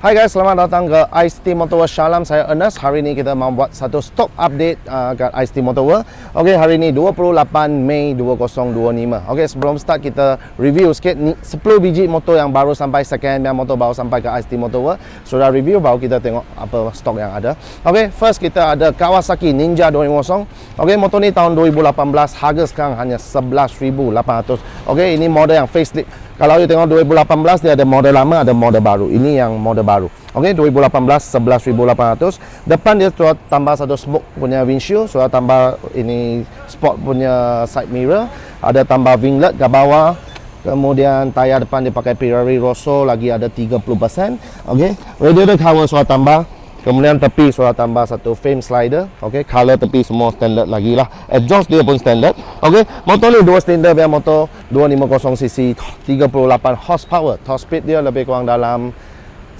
Hai guys, selamat datang ke Ice Tea Motor World Shalom. Saya Ernest. Hari ini kita mau buat satu stock update kat Ice Tea Motor World. Okey, hari ini 28 Mei 2025. Okey, sebelum start kita review sikit ni 10 biji motor yang baru sampai, second hand motor baru sampai ke Ice Tea Motor World. Sudah review, baru kita tengok apa stok yang ada. Okey, first kita ada Kawasaki Ninja 250. Okey, motor ni tahun 2018, harga sekarang hanya 11,800. Okey, ini model yang facelift. Kalau you tengok 2018 dia ada model lama, ada model baru. Ini yang model baru. Okey, 2018 11,800. Depan dia sudah tambah satu smoke punya windshield, sudah tambah ini sport punya side mirror, ada tambah winglet ke bawah. Kemudian tayar depan dia pakai Pirelli Rosso, lagi ada 30%. Okey, radiator cover sudah tambah. Kemudian tepi sudah tambah satu frame slider. Okey, color tepi semua standard lagi lah. Exhaust dia pun standard. Okey, motor ni dua silinder punya motor, 250cc, 38 horsepower. Top speed dia lebih kurang dalam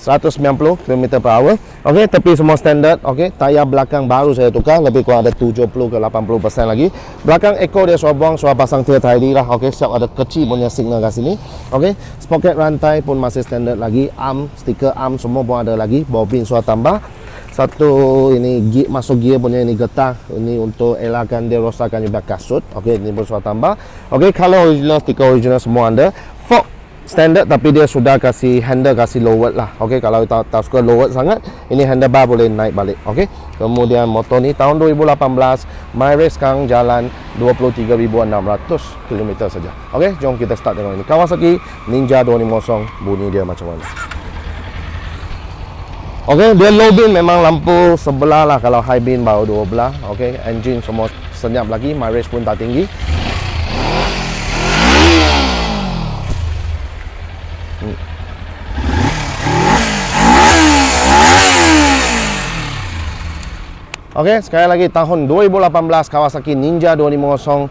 190 km/h. Okey, tepi semua standard. Okey, tayar belakang baru saya tukar, lebih kurang ada 70 ke 80% lagi. Belakang eco dia sudah buang, sudah pasang tail tidy lah. Okey, siap ada kecil punya signal kat sini. Okey, sprocket rantai pun masih standard lagi. Arm, stiker arm semua pun ada lagi. Bobin sudah tambah. Satu ini masuk gear punya ini getah, ini untuk elakkan dia rosakkan juga kasut. Okey, ini pun sudah tambah. Okey, color original, stiker original semua ada. Fork standard, tapi dia sudah kasih handle, kasih lowered lah. Okey, kalau tak suka lowered sangat, ini handlebar boleh naik balik. Okey, kemudian motor ni tahun 2018, mileage sekarang jalan 23,600 km saja. Okey, jom kita start dengan ini Kawasaki Ninja 250. Bunyi dia macam mana? Okey, dia low beam memang lampu sebelah lah, kalau high beam baru dua belah. Okey, engine semua senyap lagi, mileage pun tak tinggi. Okey, sekali lagi tahun 2018 Kawasaki Ninja 250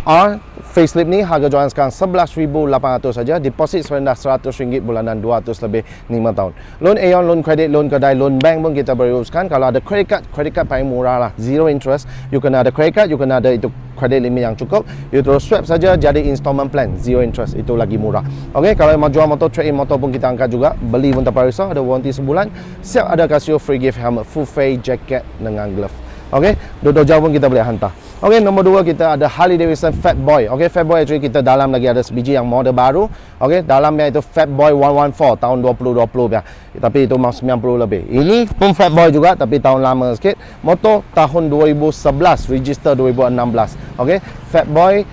R facelift ni harga jualan sekarang 11,800 saja. Deposit serendah RM100, bulanan 200 lebih 5 tahun. Loan Aeon, loan kredit, loan kedai, loan bank pun kita boleh uruskan. Kalau ada credit card paling murah lah, zero interest. You kena ada credit card, you kena ada itu credit limit yang cukup. You terus swap saja jadi installment plan, zero interest, itu lagi murah. Okey, kalau mau jual motor, trade in motor pun kita angkat juga. Beli pun tak payah risau, ada warranty sebulan. Siap ada kasih free gift helmet, full face, jacket dengan glove. Okey, duduk jauh pun kita boleh hantar. Okey, nombor 2 kita ada Harley Davidson Fat Boy. Okey, Fat Boy actually kita dalam lagi ada sebiji yang model baru. Okey, dalamnya itu Fat Boy 114 tahun 2020 ya. Tapi itu mau 90 lebih. Ini pun Fat Boy juga tapi tahun lama sikit. Motor tahun 2011, register 2016. Okey, Fat Boy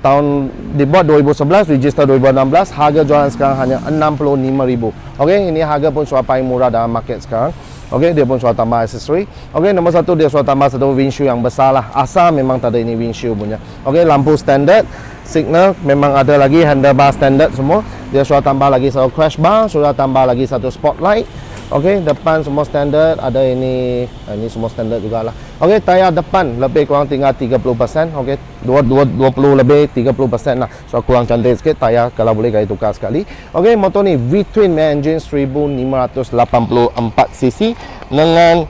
tahun dibuat 2011, register 2016, harga jualan sekarang hanya 65,000. Okey, ini harga pun sudah paling murah dalam market sekarang. Okey, dia pun sudah tambah aksesori. Okey, nombor 1 dia sudah tambah satu windshield yang besar lah. Asal memang tak ada ini windshield punya. Okey, lampu standard, signal memang ada lagi, handlebar standard semua. Dia sudah tambah lagi satu crash bar, sudah tambah lagi satu spotlight. Okey, depan semua standard, ada ini semua standard jugalah. Okey, tayar depan lebih kurang tinggal 30%. Okey, 20 lebih 30% lah. So kurang cantik sikit tayar, kalau boleh kali tukar sekali. Okey, motor ni V-twin engine 1584cc dengan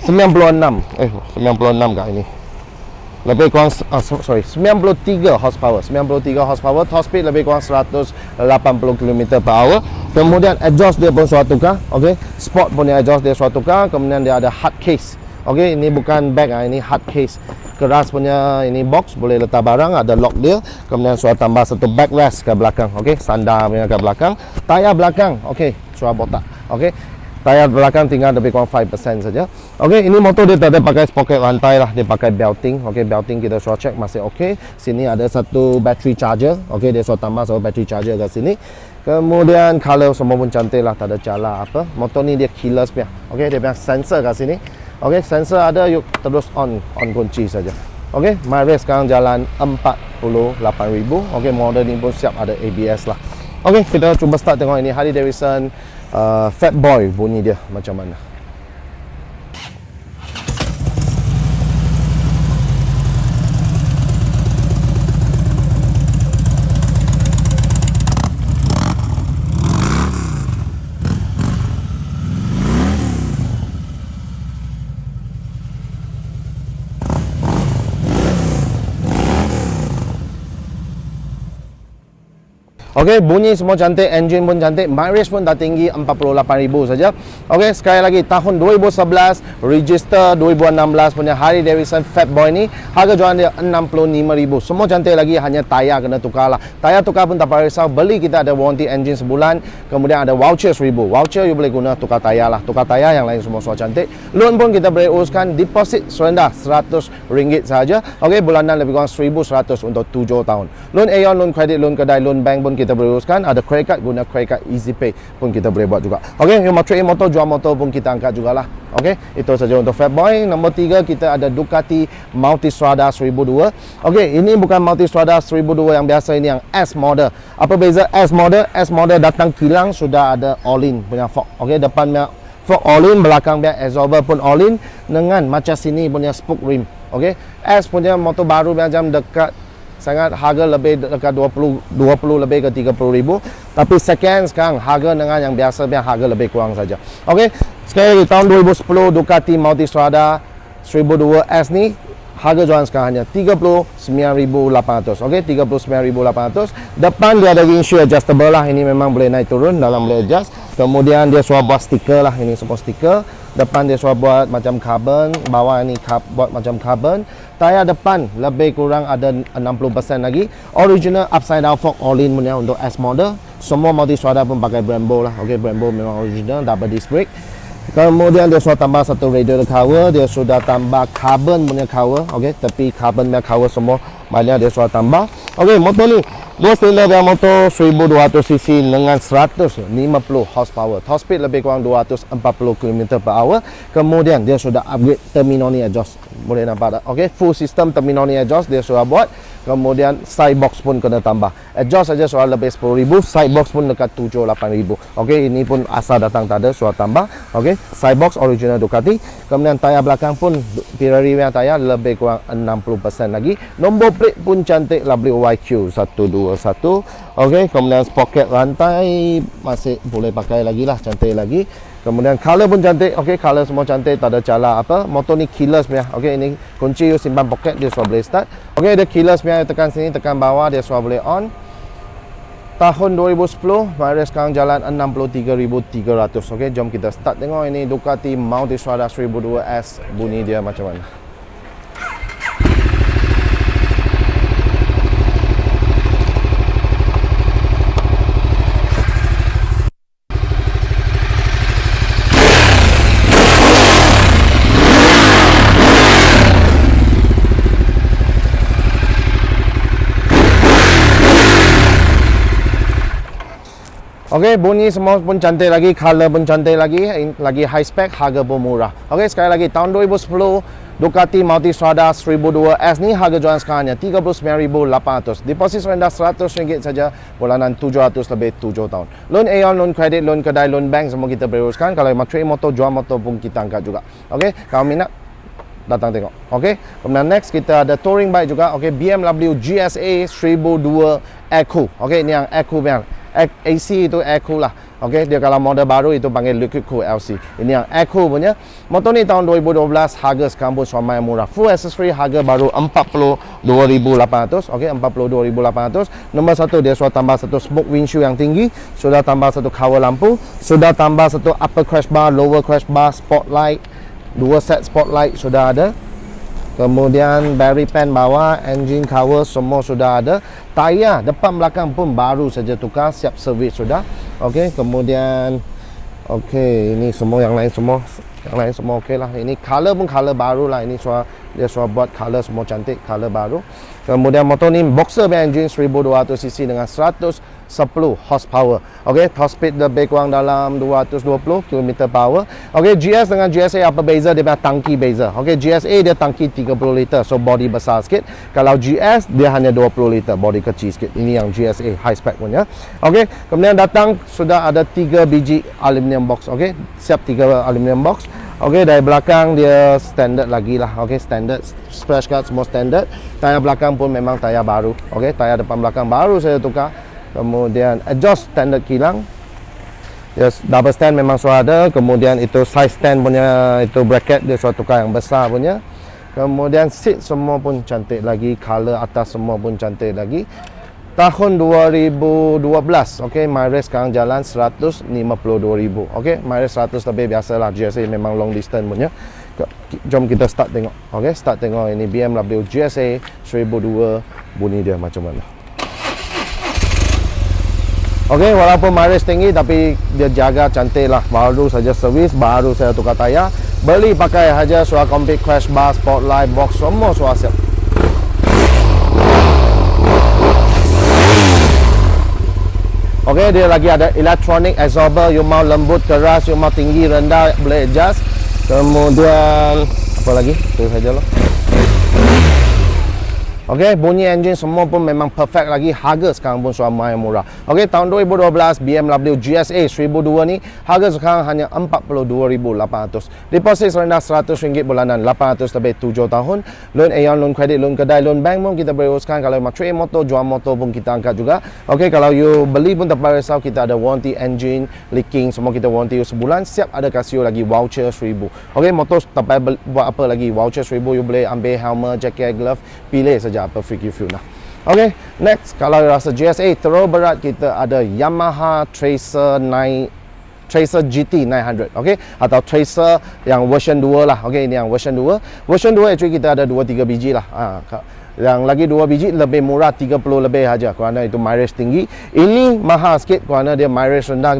96 kah ini. Lebih kurang 93 horsepower. 93 horsepower, top speed lebih kurang 180 km/h. Kemudian exhaust dia pun sudah tukar. Okey, sport punya exhaust dia sudah tukar. Kemudian dia ada hard case. Okey, ini bukan bag, ini hard case. Keras punya ini box, boleh letak barang, ada lock dia. Kemudian sudah tambah satu backrest ke belakang. Okey, sandar punya ke belakang. Tayar belakang, okey, sudah botak. Okey, tayar belakang tinggal lebih kurang 5% saja. Okey, ini motor dia tak ada pakai sprocket rantai lah, dia pakai belting. Okey, belting kita sudah check masih okey. Sini ada satu battery charger. Okey, dia sudah tambah satu battery charger kat sini. Kemudian color semua pun cantik lah, tak ada cala apa. Motor ni dia keyless punya. Okey, dia punya sensor kat sini. Okey, sensor ada, yuk terus on kunci saja. Okey, mileage sekarang jalan 48,000. Okey, model ni pun siap ada ABS lah. Okey, kita cuba start tengok ini Harley Davidson Fat Boy, bunyi dia macam mana. Okey, Okey, bunyi semua cantik, engine pun cantik, mileage pun dah tinggi 48,000 saja. Okey, sekali lagi tahun 2011, register 2016 punya Harley Davidson Fatboy ni, harga jualan dia 65,000. Semua cantik lagi, hanya tayar kena tukar lah. Tayar tukar pun tak payah risau, beli kita ada warranty engine sebulan, kemudian ada voucher 1000. Voucher you boleh guna tukar tayar lah. Tukar tayar, yang lain semua cantik. Loan pun kita boleh uruskan, deposit serendah RM100 sahaja. Okey, bulanan lebih kurang 1,100 untuk 7 tahun. Loan Aeon, loan kredit, loan kedai, loan bank pun kita boleh uruskan. Ada credit card, guna credit card EasyPay pun kita boleh buat juga. Okey, you mau trade in motor, jual motor pun kita angkat jugalah. Okey, itu saja untuk Fatboy. Nombor 3 kita ada Ducati Multistrada 1002. Okey, ini bukan Multistrada 1002 yang biasa, ini yang S model. Apa beza S model? S model datang kilang sudah ada all-in punya fork. Okey, depannya fork all-in, belakang dia absorber pun all-in dengan macam sini punya spoke rim. Okey, S punya motor baru macam dekat sangat, harga lebih dekat 20 lebih ke 30,000. Tapi second sekarang harga dengan yang biasa punya harga lebih kurang saja. Okey, sekali lagi tahun 2010 Ducati Multistrada 1002 S ni harga jualan sekarang hanya 39,800. Okey, 39,800. Depan dia ada windshield adjustable lah. Ini memang boleh naik turun dalam boleh adjust. Kemudian dia suruh buat stiker lah. Ini semua stiker. Depan dia suruh buat macam carbon, bawah ni buat macam carbon. Tayar depan lebih kurang ada 60% lagi. Original upside down fork all-in punya untuk S model. Semua Multistrada pun pakai Brembo lah. Okey, Brembo memang original, double disc brake. Kemudian dia sudah tambah satu radiator cover, dia sudah tambah carbon punya cover. Okey, tapi carbon punya cover semua banyak dia sudah tambah. Okey, motor ni 2 silinder yang motor 1200cc dengan 150 horsepower. Top speed lebih kurang 240 km/h. Kemudian dia sudah upgrade Terminoni exhaust. Boleh nampak tak? Okey, full system Terminoni exhaust dia sudah buat. Kemudian side box pun kena tambah. Exhaust saja sudah lebih 10,000, side box pun dekat 7-8,000. Okey, ini pun asal datang tak ada, sudah tambah. Okey, side box original Ducati. Kemudian tayar belakang pun Pirelli punya tayar lebih kurang 60% lagi. Nombor plate pun cantik, WYQ 121. Okey, kemudian pocket rantai masih boleh pakai lagi lah, cantik lagi. Kemudian color pun cantik. Okey, color semua cantik, tak ada cala apa. Motor ni keyless punya. Okey, ini kunci you simpan poket, dia sudah boleh start. Okey, dia keyless punya, tekan sini, tekan bawah, dia sudah boleh on. Tahun 2010, mileage sekarang jalan 63,300. Okey, jom kita start tengok ini Ducati Multistrada 1002 S, bunyi dia macam mana. Okey, bunyi semua pun cantik lagi, color pun cantik lagi high spec, harga pun murah. Okey, sekali lagi tahun 2010 Ducati Multistrada 1002 S ni harga jualan sekarang hanya 39,800. Deposit rendah RM100 saja, bulanan 700 lebih 7 tahun. Loan Aeon, loan kredit, loan kedai, loan bank semua kita beruruskan. Kalau mau trade motor, jual motor pun kita angkat juga. Okey, kalau minat datang tengok. Okey, kemudian next kita ada touring bike juga. Okey, BMW GSA 1002 Aircool. Okey, ni yang Aircool punya. AC itu Aircool lah. Okey, dia kalau model baru itu panggil Liquid Cool LC. Ini yang Aircool punya. Motor ni tahun 2012, harga sekarang pun suamai murah. Full accessory harga baru 42,800. Okey, 42,800. Nombor satu, dia sudah tambah satu smoke windshield yang tinggi, sudah tambah satu cover lampu, sudah tambah satu upper crash bar, lower crash bar, spotlight, 2 set spotlight sudah ada. Kemudian barrier pan bawah, engine cover semua sudah ada. Tayar depan belakang pun baru saja tukar, siap servis sudah. Okey, kemudian okey, ini semua yang lain semua okey lah. Ini color pun color baru lah. Ini dia sudah buat color semua cantik, color baru. Kemudian motor ni boxer engine 1200cc dengan 110 horsepower. Okey, top speed lebih kurang dalam 220 km/h. Okey, GS dengan GSA apa beza? Dia punya tangki beza. Okey, GSA dia tangki 30 liter, so body besar sikit. Kalau GS dia hanya 20 liter, body kecil sikit. Ini yang GSA high spec punya. Okey, kemudian datang sudah ada 3 biji aluminium box. Okey, siap 3 aluminium box. Okey, dari belakang dia standard lagi lah. Okey, standard, splash guard semua standard. Tayar belakang pun memang tayar baru. Okey, tayar depan belakang baru saya tukar. Kemudian exhaust standard kilang. Yes, double stand memang sudah ada. Kemudian itu side stand punya itu bracket dia sudah tukar yang besar punya. Kemudian seat semua pun cantik lagi, color atas semua pun cantik lagi. tahun 2012. Okey, mileage sekarang jalan 152,000. Okey, mileage 100 lebih biasalah, GSA memang long distance punya. Jom kita start tengok. Okey, start tengok ini BMW GSA 1002 bunyi dia macam mana. Okey, walaupun mileage tinggi tapi dia jaga cantik lah. Baru saja servis, baru saya tukar tayar. Beli pakai saja, sudah complete crash bar, spotlight, box, semua sudah siap. Okey, dia lagi ada electronic absorber. You mau lembut, keras, you mau tinggi, rendah, boleh adjust. Kemudian apa lagi? Itu saja lah. Okey, bunyi engine semua pun memang perfect lagi. Harga sekarang pun sudah main murah. Okey, tahun 2012 BMW GSA 1002 ni harga sekarang hanya 42,800. Deposit rendah RM100 bulanan, 800 lebih 7 tahun. Loan Aeon, loan kredit, loan kedai, loan bank pun kita boleh uruskan. Kalau mau trade motor, jual motor pun kita angkat juga. Okey, kalau you beli pun tak payah risau, kita ada warranty engine, leaking, semua kita warranty sebulan. Siap ada kasih lagi voucher 1000. Okey, motor tak payah buat apa lagi, voucher 1000 you boleh ambil helmet, jacket, glove, pilih saja apa free gift you nak. Okey, next kalau rasa GSA terlalu berat, kita ada Yamaha Tracer GT 900, okey, atau Tracer yang version 2 lah. Okey, ini yang version 2. Version 2 actually kita ada 2-3 biji lah. Yang lagi 2 biji lebih murah, 30 lebih aja kerana itu mileage tinggi. Ini mahal sikit kerana dia mileage rendah,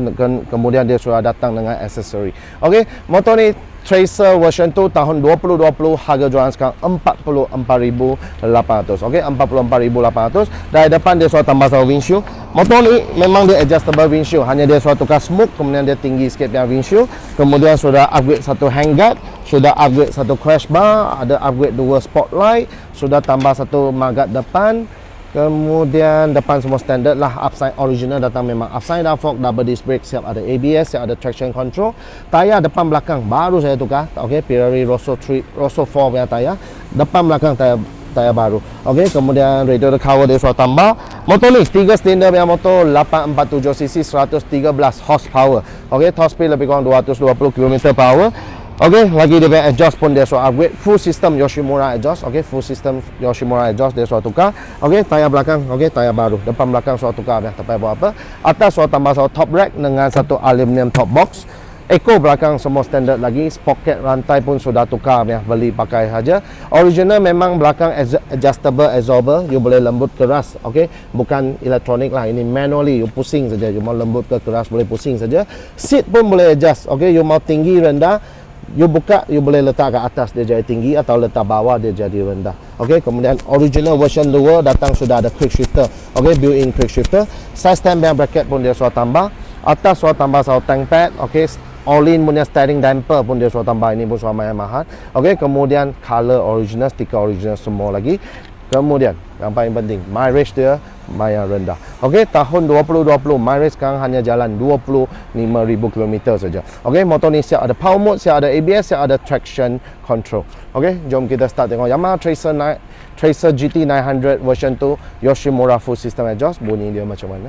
kemudian dia sudah datang dengan aksesori. Okey, motor ni Tracer version 2 tahun 2020, harga jualan sekarang 44,800. Okey, 44,800. Dari depan dia sudah tambah satu windshield. Motor ni memang dia adjustable windshield, hanya dia sudah tukar smoke, kemudian dia tinggi sikit punya windshield. Kemudian sudah upgrade satu handguard, sudah upgrade satu crash bar, ada upgrade 2 spotlight, sudah tambah satu mudguard depan. Kemudian depan semua standard lah, upside original datang memang upside down fork, double disc brake, siap ada ABS, siap ada traction control. Tayar depan belakang baru saya tukar. Okey, Pirelli Rosso 4 punya tayar. Depan belakang tayar baru. Okey, kemudian radiator cover dia sudah tambah. Motor ni 3 silinder punya motor, 847cc, 113 horsepower. Okey, top speed lebih kurang 220 km/h. Okey, lagi dia punya exhaust pun dia sudah upgrade, full system Yoshimura exhaust. Okey, full system Yoshimura exhaust dia sudah tukar. Okey, tayar belakang, okey, tayar baru. Depan belakang sudah tukar, tak payah buat apa. Atas sudah tambah satu top rack dengan satu aluminium top box. Eco belakang semua standard lagi. Pocket rantai pun sudah tukar, beli pakai saja. Original memang belakang adjustable absorber, you boleh lembut keras. Okey, bukan elektronik lah, ini manually, you pusing saja. You mau lembut ke keras boleh pusing saja. Seat pun boleh adjust. Okey, you mau tinggi rendah, you buka, you boleh letak ke atas dia jadi tinggi, atau letak bawah dia jadi rendah. Okey, kemudian original version 2 datang sudah ada quick shifter. Okey, built-in quick shifter. Side stand bearing bracket pun dia sudah tambah. Atas sudah tambah satu tank pad. Okey, all-in punya steering damper pun dia sudah tambah, ini pun sudah mahal. Okey, kemudian color original, stiker original semua lagi. Kemudian yang paling penting, mileage dia lumayan rendah. Okey, tahun 2020 mileage sekarang hanya jalan 25,000 km saja. Okey, motor ni siap ada power mode, siap ada ABS, siap ada traction control. Okey, jom kita start tengok Yamaha Tracer GT 900 version 2 Yoshimura full system exhaust, bunyi dia macam mana.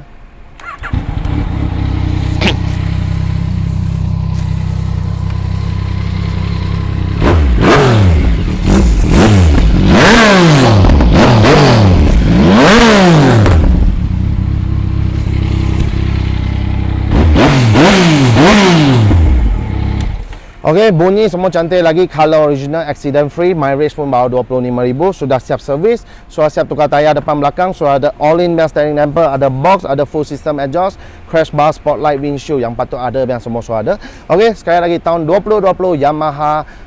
Okey, bunyi semua cantik lagi, color original, accident free, mileage pun baru 25,000, sudah siap servis, sudah siap tukar tayar depan belakang, sudah ada all-in steering damper, ada box, ada full system exhaust, crash bar, spotlight, windshield yang patut ada, yang semua sudah ada. Okey, sekali lagi tahun 2020 Yamaha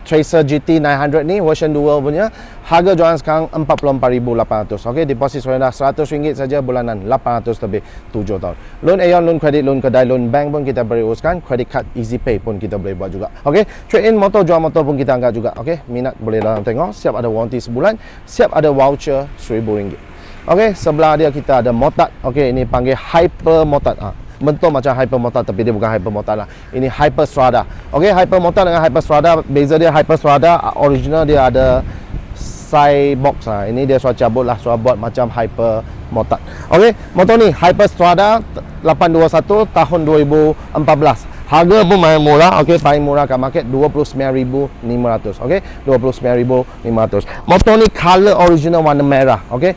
Tracer GT 900 ni version 2 punya, harga jualan sekarang 44,800. Okey, deposit rendah RM100 saja bulanan, 800 lebih 7 tahun. Loan Aeon, loan kredit, loan kedai, loan bank pun kita boleh uruskan, credit card easy pay pun kita boleh buat juga. Okey, trade in motor, jual motor pun kita angkat juga. Okey, minat boleh datang tengok, siap ada warranty sebulan, siap ada voucher RM1,000. Okey, sebelah dia kita ada Motard. Okey, ini panggil Hyper Motard. Bentuk macam Hyper Motard tapi dia bukan Hyper Motard lah. Ini Hyper Strada. Okey, Hyper Motard dengan Hyper Strada, beza dia Hyper Strada original dia ada side box lah. Ini dia sudah cabut lah, sudah buat macam Hyper Motard. Okey, motor ni Hyper Strada 821 tahun 2014. Harga pun main murah, okey, paling murah kat market 29,500, okey, 29,500. Motor ni color original warna merah, okey,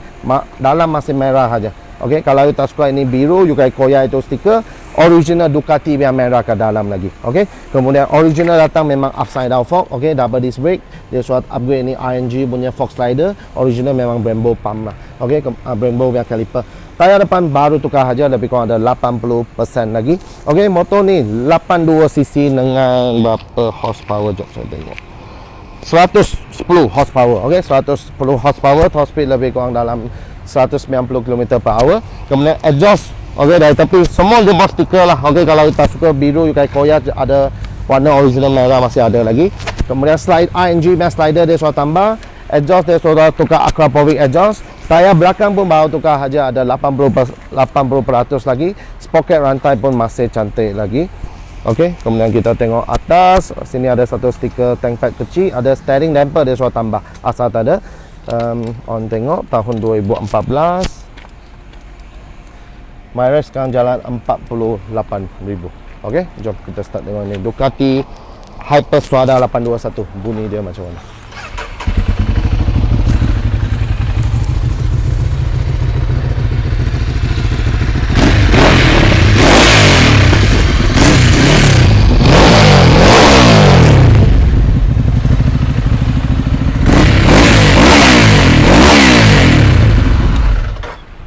dalam masih merah saja. Okey, kalau you tak suka ini biru, you kaya koyak itu stiker original Ducati yang merah ke dalam lagi. Okey, kemudian original datang memang upside down fork, okey, double disc brake. Dia suat upgrade ni ING punya fork slider, original memang Brembo pump lah. Okey, Brembo punya caliper. Tayar depan baru tukar saja, lebih kurang ada 80% lagi. Okey, motor ni 82cc dengan berapa horsepower, jom saya tengok. 110 horsepower, okey, 110 horsepower, top speed lebih kurang dalam 190 km/h. Kemudian exhaust, okey, dari tepi semua dia buat stiker lah. Okey, kalau kita suka biru, you kayak koyak ada warna original merah masih ada lagi. Kemudian slide ING punya slider dia sudah tambah. Exhaust dia sudah tukar Aquapovic exhaust. Tayar belakang pun baru tukar saja, ada 80% lagi. Sprocket rantai pun masih cantik lagi. Okey, kemudian kita tengok atas. Sini ada satu stiker tank pad kecil, ada steering damper dia sudah tambah. Asal tak ada. On tengok tahun 2014 mileage sekarang jalan 48,000. Okey, jom kita start tengok ni Ducati Hyper Strada 821 bunyi dia macam mana.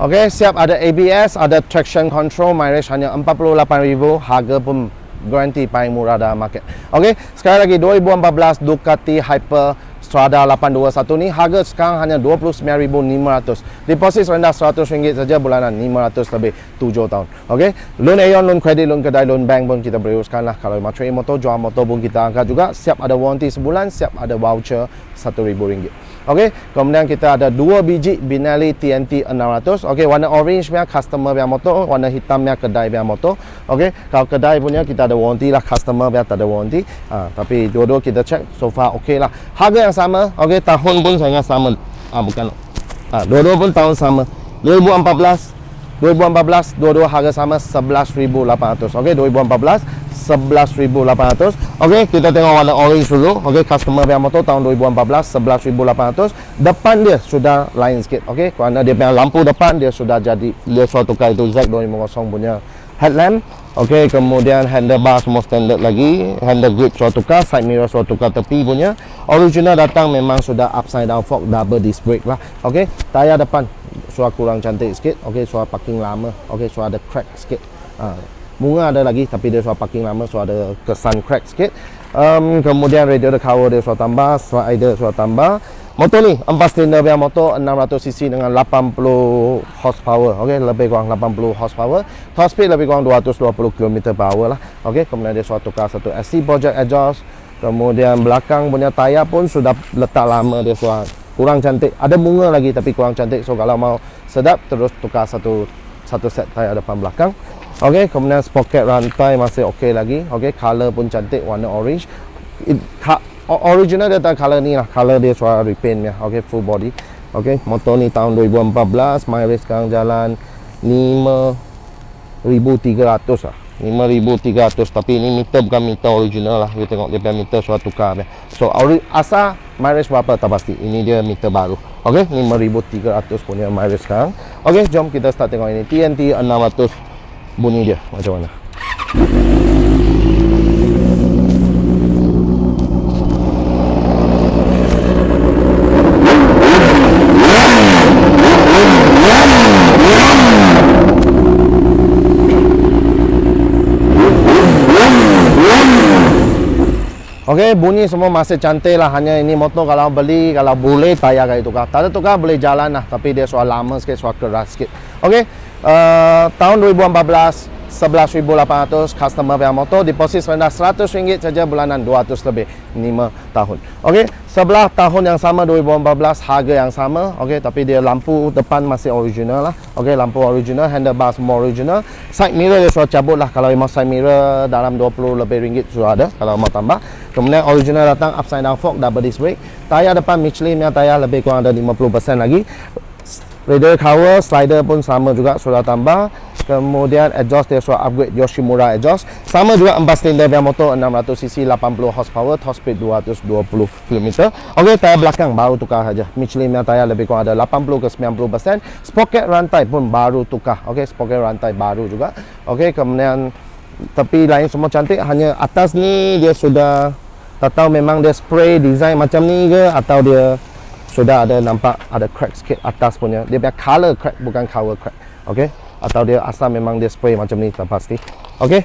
Okey, siap, ada ABS, ada traction control, mileage hanya 48,000, harga pun garanti paling murah dalam market. Okey, sekali lagi 2014 Ducati Hyper Strada 821 ni harga sekarang hanya 29,500. Deposit rendah RM100 saja bulanan, 500 lebih 7 tahun. Okey, loan Aeon, loan kredit, loan kedai, loan bank pun kita beri uruskan lah. Kalau mau trade motor, jual motor pun kita angkat juga. Siap ada warranty sebulan, siap ada voucher RM1,000. Okey, kemudian kita ada 2 biji Benelli TNT 600. Okey, warna orange punya customer punya motor, warna hitam punya kedai punya motor. Okey, kalau kedai punya kita ada warranty lah, customer punya tak ada warranty. Tapi dua-dua kita check, so far okey lah. Harga yang sama, okey, tahun pun sangat sama. Bukan. Dua-dua pun tahun sama. 2014, dua-dua harga sama 11,800. Okey, 2014 11,800. Okey, kita tengok warna orange dulu. Okey, customer punya motor tahun 2014 11,800. Depan dia sudah lain sikit. Okey, kerana dia punya lampu depan dia sudah tukar itu Z250 punya headlamp. Okey, kemudian handlebar semua standard lagi. Handle grip sudah tukar, side mirror sudah tukar tepi punya. Original datang memang sudah upside down fork, double disc brake lah. Okey, tayar depan sudah kurang cantik sikit. Okey, sudah parking lama. Okey, sudah ada crack sikit. Bunga ada lagi tapi dia sudah parking lama, sudah ada kesan crack sikit. Kemudian radiator cover dia sudah tambah, slider sudah tambah. Motor ni 4 silinder punya motor, 600cc dengan 80 horsepower. Okey, lebih kurang 80 horsepower. Top speed lebih kurang 220 km/h lah. Okey, kemudian dia sudah tukar satu SC project exhaust. Kemudian belakang punya tayar pun sudah letak lama, dia sudah kurang cantik. Ada bunga lagi tapi kurang cantik. So kalau mau sedap terus tukar satu set tayar depan belakang. Okey, kemudian sprocket rantai masih okey lagi. Okey, color pun cantik, warna orange. Original dia tak color ni lah, color dia suara repaint ya. Okey, full body. Okey, motor ni tahun 2014, mileage sekarang jalan 5,300 lah. 5,300, tapi ini meter bukan meter original lah. You tengok dia punya meter suara tukar ya. So asal mileage berapa tak pasti. Ini dia meter baru. Okey, 5,300 punya mileage sekarang. Okey, jom kita start tengok ini TNT 600 bunyi dia macam mana. Okey, bunyi semua masih cantik lah. Hanya ini motor kalau beli, kalau boleh tayar kali tukar. Tak ada tukar boleh jalan lah, tapi dia suara lama sikit, suara keras sikit. Okey, tahun 2014 11,800 customer punya motor, deposit rendah RM100 saja bulanan, 200 lebih 5 tahun. Okey, sebelah tahun yang sama 2014 harga yang sama. Okey, tapi dia lampu depan masih original lah. Okey, lampu original, handlebar semua original. Side mirror dia sudah cabut lah. Kalau mau side mirror dalam 20 lebih ringgit sudah ada kalau mau tambah. Kemudian original datang upside down fork, double disc brake. Tayar depan Michelin punya tayar lebih kurang ada 50% lagi. Radiator cover, slider pun sama juga sudah tambah. Kemudian exhaust dia sudah upgrade Yoshimura exhaust. Sama juga 4 silinder yang motor 600cc 80 horsepower, top speed 220 km. Okey, tayar belakang baru tukar saja. Michelin punya tayar lebih kurang ada 80 ke 90%. Sprocket rantai pun baru tukar. Okey, sprocket rantai baru juga. Okey, kemudian tepi lain semua cantik, hanya atas ni dia sudah tak tahu memang dia spray design macam ni ke atau dia sudah ada nampak ada crack sikit atas punya. Dia punya color crack bukan cover crack. Okey, atau dia asal memang dia spray macam ni tak pasti. Okey,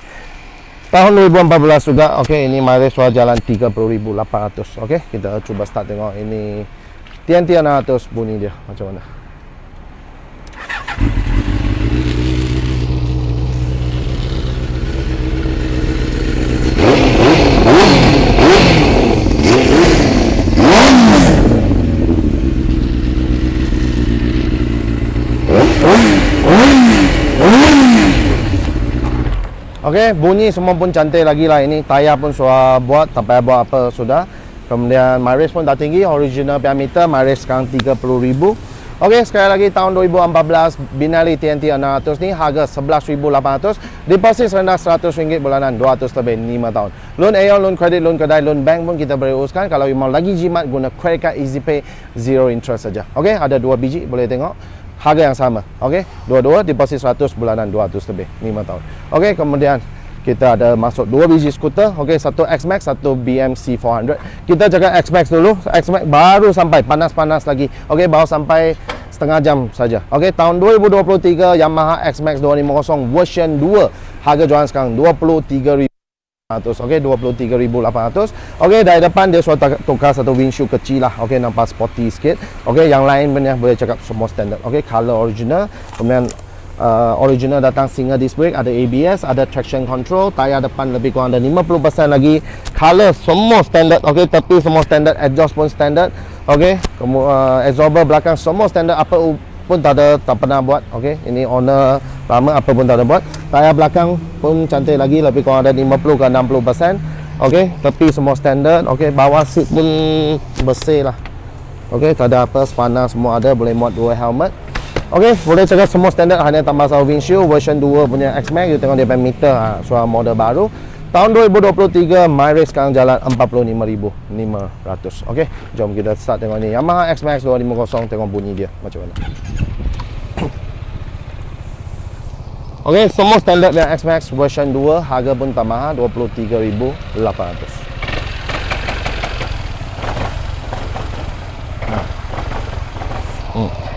tahun 2014 juga. Okey, ini mileage sudah jalan 30,800. Okey, kita cuba start tengok ini TNT 600 bunyi dia macam mana. Okey, bunyi semua pun cantik lagi lah ini. Tayar pun sudah buat, tak payah buat apa sudah. Kemudian mileage pun dah tinggi, original diameter, mileage sekarang 30,000. Okey, sekali lagi tahun 2014 Benelli TNT 600 ni harga 11,800. Deposit rendah RM100 bulanan, 200 lebih 5 tahun. Loan Aeon, loan kredit, loan kedai, loan bank pun kita boleh uruskan. Kalau you mau lagi jimat guna credit card EasyPay, zero interest saja. Okey, ada 2 biji boleh tengok. Harga yang sama. Okey, dua-dua deposit 100 bulanan 200 lebih 5 tahun. Okey, kemudian kita ada masuk 2 biji skuter. Okey, satu X-Max, satu BMC 400. Kita jaga X-Max dulu. X-Max baru sampai, panas-panas lagi. Okey, baru sampai setengah jam saja. Okey, tahun 2023 Yamaha X-Max 250 version 2. Harga jualan sekarang 23,000. Okey, 23,800. Okey, dari depan dia sudah tukar satu windshield kecil lah. Okey, nampak sporty sikit. Okey, yang lain punya boleh cakap semua standard. Okey, color original. Kemudian original datang single disc brake, ada ABS, ada traction control. Tayar depan lebih kurang ada 50% lagi. Color semua standard. Okey, tepi semua standard, exhaust pun standard. Okey, absorber belakang semua standard, apa pun tak ada, tak pernah buat. Okey, ini owner lama apa pun tak ada buat. Tayar belakang pun cantik lagi, lebih kurang ada 50 ke 60%. Okey, tepi semua standard. Okey, bawah seat pun bersih lah. Okey, tak ada apa, spana semua ada, boleh muat 2 helmet. Okey, boleh cakap semua standard, hanya tambah satu windshield. Version 2 punya X-Max, you tengok dia punya meter, suara model baru. Tahun 2023 mileage sekarang jalan 45,500. Okey, jom kita start tengok ni Yamaha X-Max 250, tengok bunyi dia macam mana. Okey, semua standard yang X-Max version 2, harga pun tak mahal, 23,800.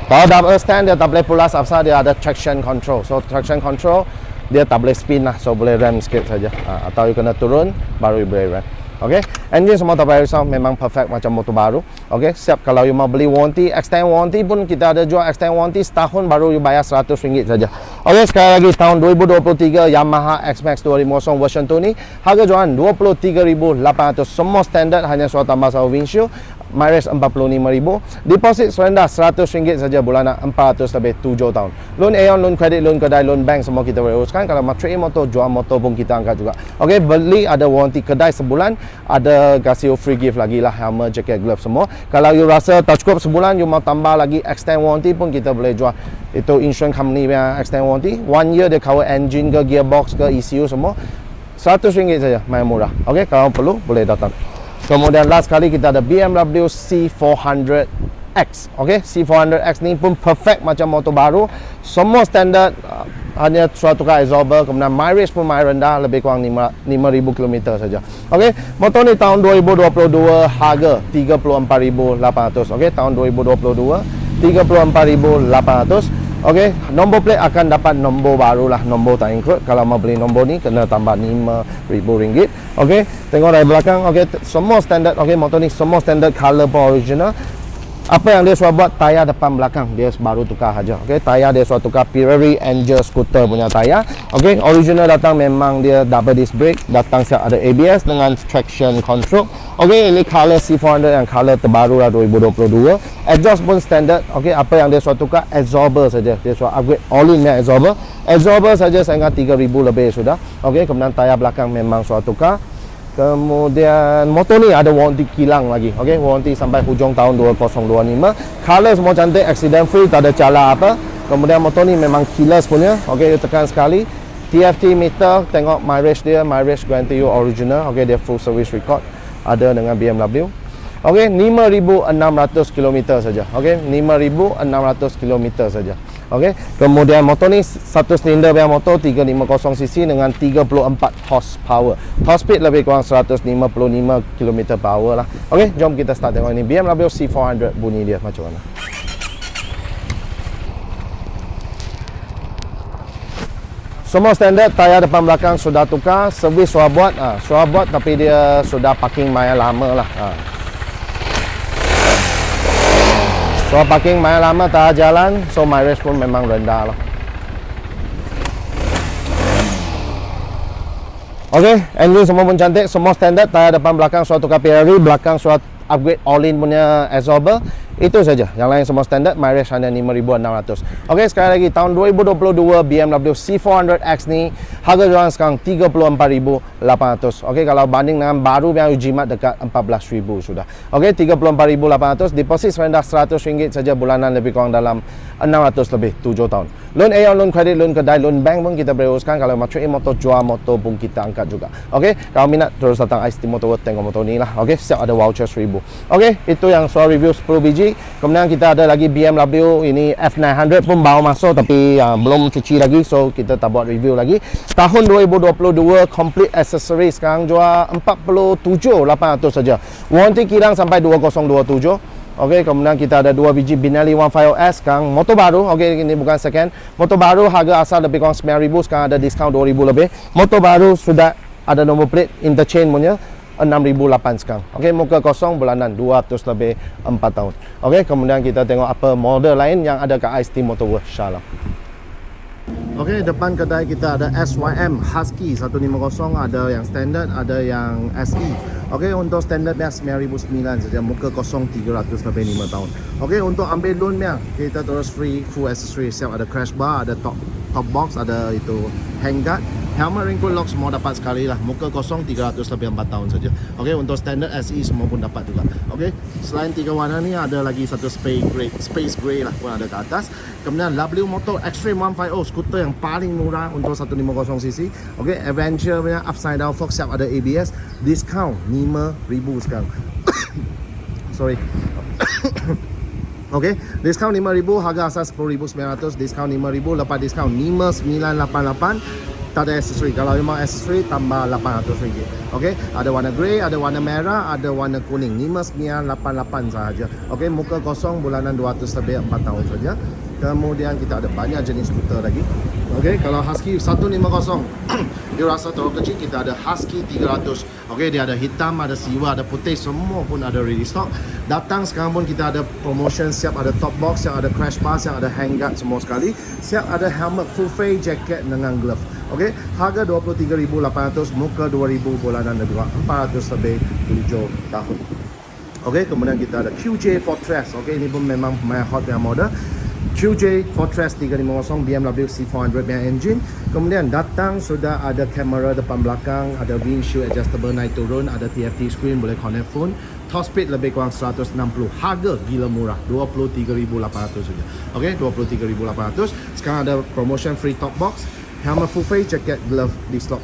Kalau double stand dia tak boleh pulas asal dia ada traction control. So traction control dia tak boleh spin lah, so boleh rem sikit saja. Atau you kena turun baru you boleh rem. Okey, engine semua tak payah risau, memang perfect macam motor baru. Okey, siap kalau you mau beli warranty, extend warranty pun kita ada jual extend warranty setahun, baru you bayar RM100 saja. Okey, sekali lagi tahun 2023 Yamaha X-Max 250 version 2 ni harga jualan 23,800. Semua standard, hanya suatu tambah satu windshield. Mileage 45,000. Deposit serendah RM100 saja bulanan, 400 lebih 7 tahun. Loan Aeon, loan kredit, loan kedai, loan bank semua kita boleh uruskan. Kalau mau trade in motor, jual motor pun kita angkat juga. Okey, beli ada warranty kedai sebulan, ada kasih free gift lagi lah, helmet, jacket, glove semua. Kalau you rasa tak cukup sebulan, you mau tambah lagi extend warranty pun kita boleh jual. Itu insurance company punya extend warranty. 1 year dia cover engine ke, gearbox ke, ECU semua. RM100 saja, main murah. Okey, kalau perlu boleh datang. Kemudian last kali kita ada BMW C400X. Okey, C400X ni pun perfect macam motor baru. Semua standard, hanya suatu tukar absorber. Kemudian mileage pun mileage rendah, lebih kurang 5,000 km saja. Okey, motor ni tahun 2022 harga 34,800. Okey, tahun 2022 34,800. Okey, nombor plate akan dapat nombor baru lah, nombor tak include. Kalau mau beli nombor ni kena tambah RM5,000. Okey, tengok dari belakang. Okey, semua standard. Okey, motor ni semua standard, color pun original. Apa yang dia sudah buat, tayar depan belakang dia baru tukar saja. Okey, tayar dia sudah tukar Pirelli Angel Scooter punya tayar. Okey, original datang memang dia double disc brake, datang siap ada ABS dengan traction control. Okey, ini color C400 yang color terbaru lah 2022. Exhaust pun standard. Okey, apa yang dia sudah tukar, absorber saja. Dia sudah upgrade all-in absorber. Absorber saja saya ingat 3,000 lebih sudah. Okey, kemudian tayar belakang memang sudah tukar. Kemudian motor ni ada warranty kilang lagi. Okey, warranty sampai hujung tahun 2025. Color semua cantik, accident free, tak ada cala apa. Kemudian motor ni memang keyless punya. Okey, you tekan sekali. TFT meter, tengok mileage dia, mileage guarantee you original. Okey, dia full service record. Ada dengan BMW. Okey, 5,600 km saja. Okey, 5,600 km saja. Okey, kemudian motor ni satu silinder punya motor 350cc dengan 34 horsepower. Top speed lebih kurang 155 km/h lah. Okey, jom kita start tengok ini BMW C400 bunyi dia macam mana. Semua standard, tayar depan belakang sudah tukar, servis sudah buat tapi dia sudah parking maya lama lah. So parking maya lama tak jalan, so mileage pun memang rendah lah. Okey, engine semua pun cantik, semua standard, tayar depan belakang sudah tukar Pirelli, belakang sudah upgrade all-in punya absorber. Itu saja. Yang lain semua standard, mileage hanya 5,600. Okey, sekali lagi tahun 2022 BMW C400X ni harga jualan sekarang 34,800. Okey, kalau banding dengan baru yang jimat dekat 14,000 sudah. Okey, 34,800, deposit serendah RM100 saja bulanan, lebih kurang dalam 600 lebih 7 tahun. Loan Aeon, loan kredit, loan kedai, loan bank pun kita boleh uruskan. Kalau macam ini motor, jual motor pun kita angkat juga. Okey, kalau minat terus datang ICT Motor World, tengok motor ni lah. Okey, siap ada voucher 1,000. Okey, itu yang soal review 10 biji. Kemudian kita ada lagi BMW ini F900 pun baru masuk tapi belum cuci lagi, so kita tak buat review lagi. Tahun 2022 complete accessory sekarang jual 47,800 saja. Warranty kilang sampai 2027. Okey, kemudian kita ada 2 biji Benelli 150S sekarang motor baru. Okey, ini bukan second. Motor baru harga asal lebih kurang 9,000, sekarang ada diskaun 2,000 lebih. Motor baru sudah ada nombor plate interchange punya. 6,800 sekarang. Okey, muka kosong, bulanan 200 lebih 4 tahun. Okey, kemudian kita tengok apa model lain yang ada kat ICT Motor World, insyaAllah. Okey, depan kedai kita ada SYM Husky 150, ada yang standard, ada yang SE. Okey, untuk standard dia 9,900 saja, muka kosong 300 lebih 5 tahun. Okey, untuk ambil loan dia, kita terus free full accessory, siap ada crash bar, ada top box, ada itu handguard, helmet, raincoat, lock semua dapat sekali lah. Muka kosong 300 lebih 4 tahun saja. Okey, untuk standard SE semua pun dapat juga. Okey, selain 3 warna ni ada lagi satu space grey lah pun ada ke atas. Kemudian W Motor Extreme 150 skuter yang paling murah untuk 150cc. Okey, Adventure punya upside down fork, siap ada ABS, discount 5,000 sekarang. Sorry. Okey, diskaun 5,000, harga asal 10,900, diskaun 5,000, lepas diskaun 5,988. Tak ada aksesori. Kalau memang aksesori tambah RM800. Okey, ada warna grey, ada warna merah, ada warna kuning. 5,988 sahaja. Okey, muka kosong, bulanan 200 lebih 4 tahun saja. Kemudian kita ada banyak jenis skuter lagi. Okey, kalau Husky 150 dia rasa terlalu kecil, kita ada Husky 300. Okey, dia ada hitam, ada silver, ada putih, semua pun ada ready stock. Datang sekarang pun kita ada promotion, siap ada top box, siap ada crash bar, siap ada handguard semua sekali. Siap ada helmet full face, jacket dengan glove. Okey, harga 23,800, muka 2,000, bulanan lebih 400 lebih 7 tahun. Okey, kemudian kita ada QJ Fortress. Okey, ini pun memang my hot yang model. QJ Fortress 350 BMW C400 punya engine. Kemudian datang sudah ada kamera depan belakang, ada windshield adjustable naik turun, ada TFT screen, boleh connect phone. Top speed lebih kurang 160. Harga gila murah, 23,800 saja. Okey, 23,800. Sekarang ada promotion free top box, helmet full face, jacket, glove, dislok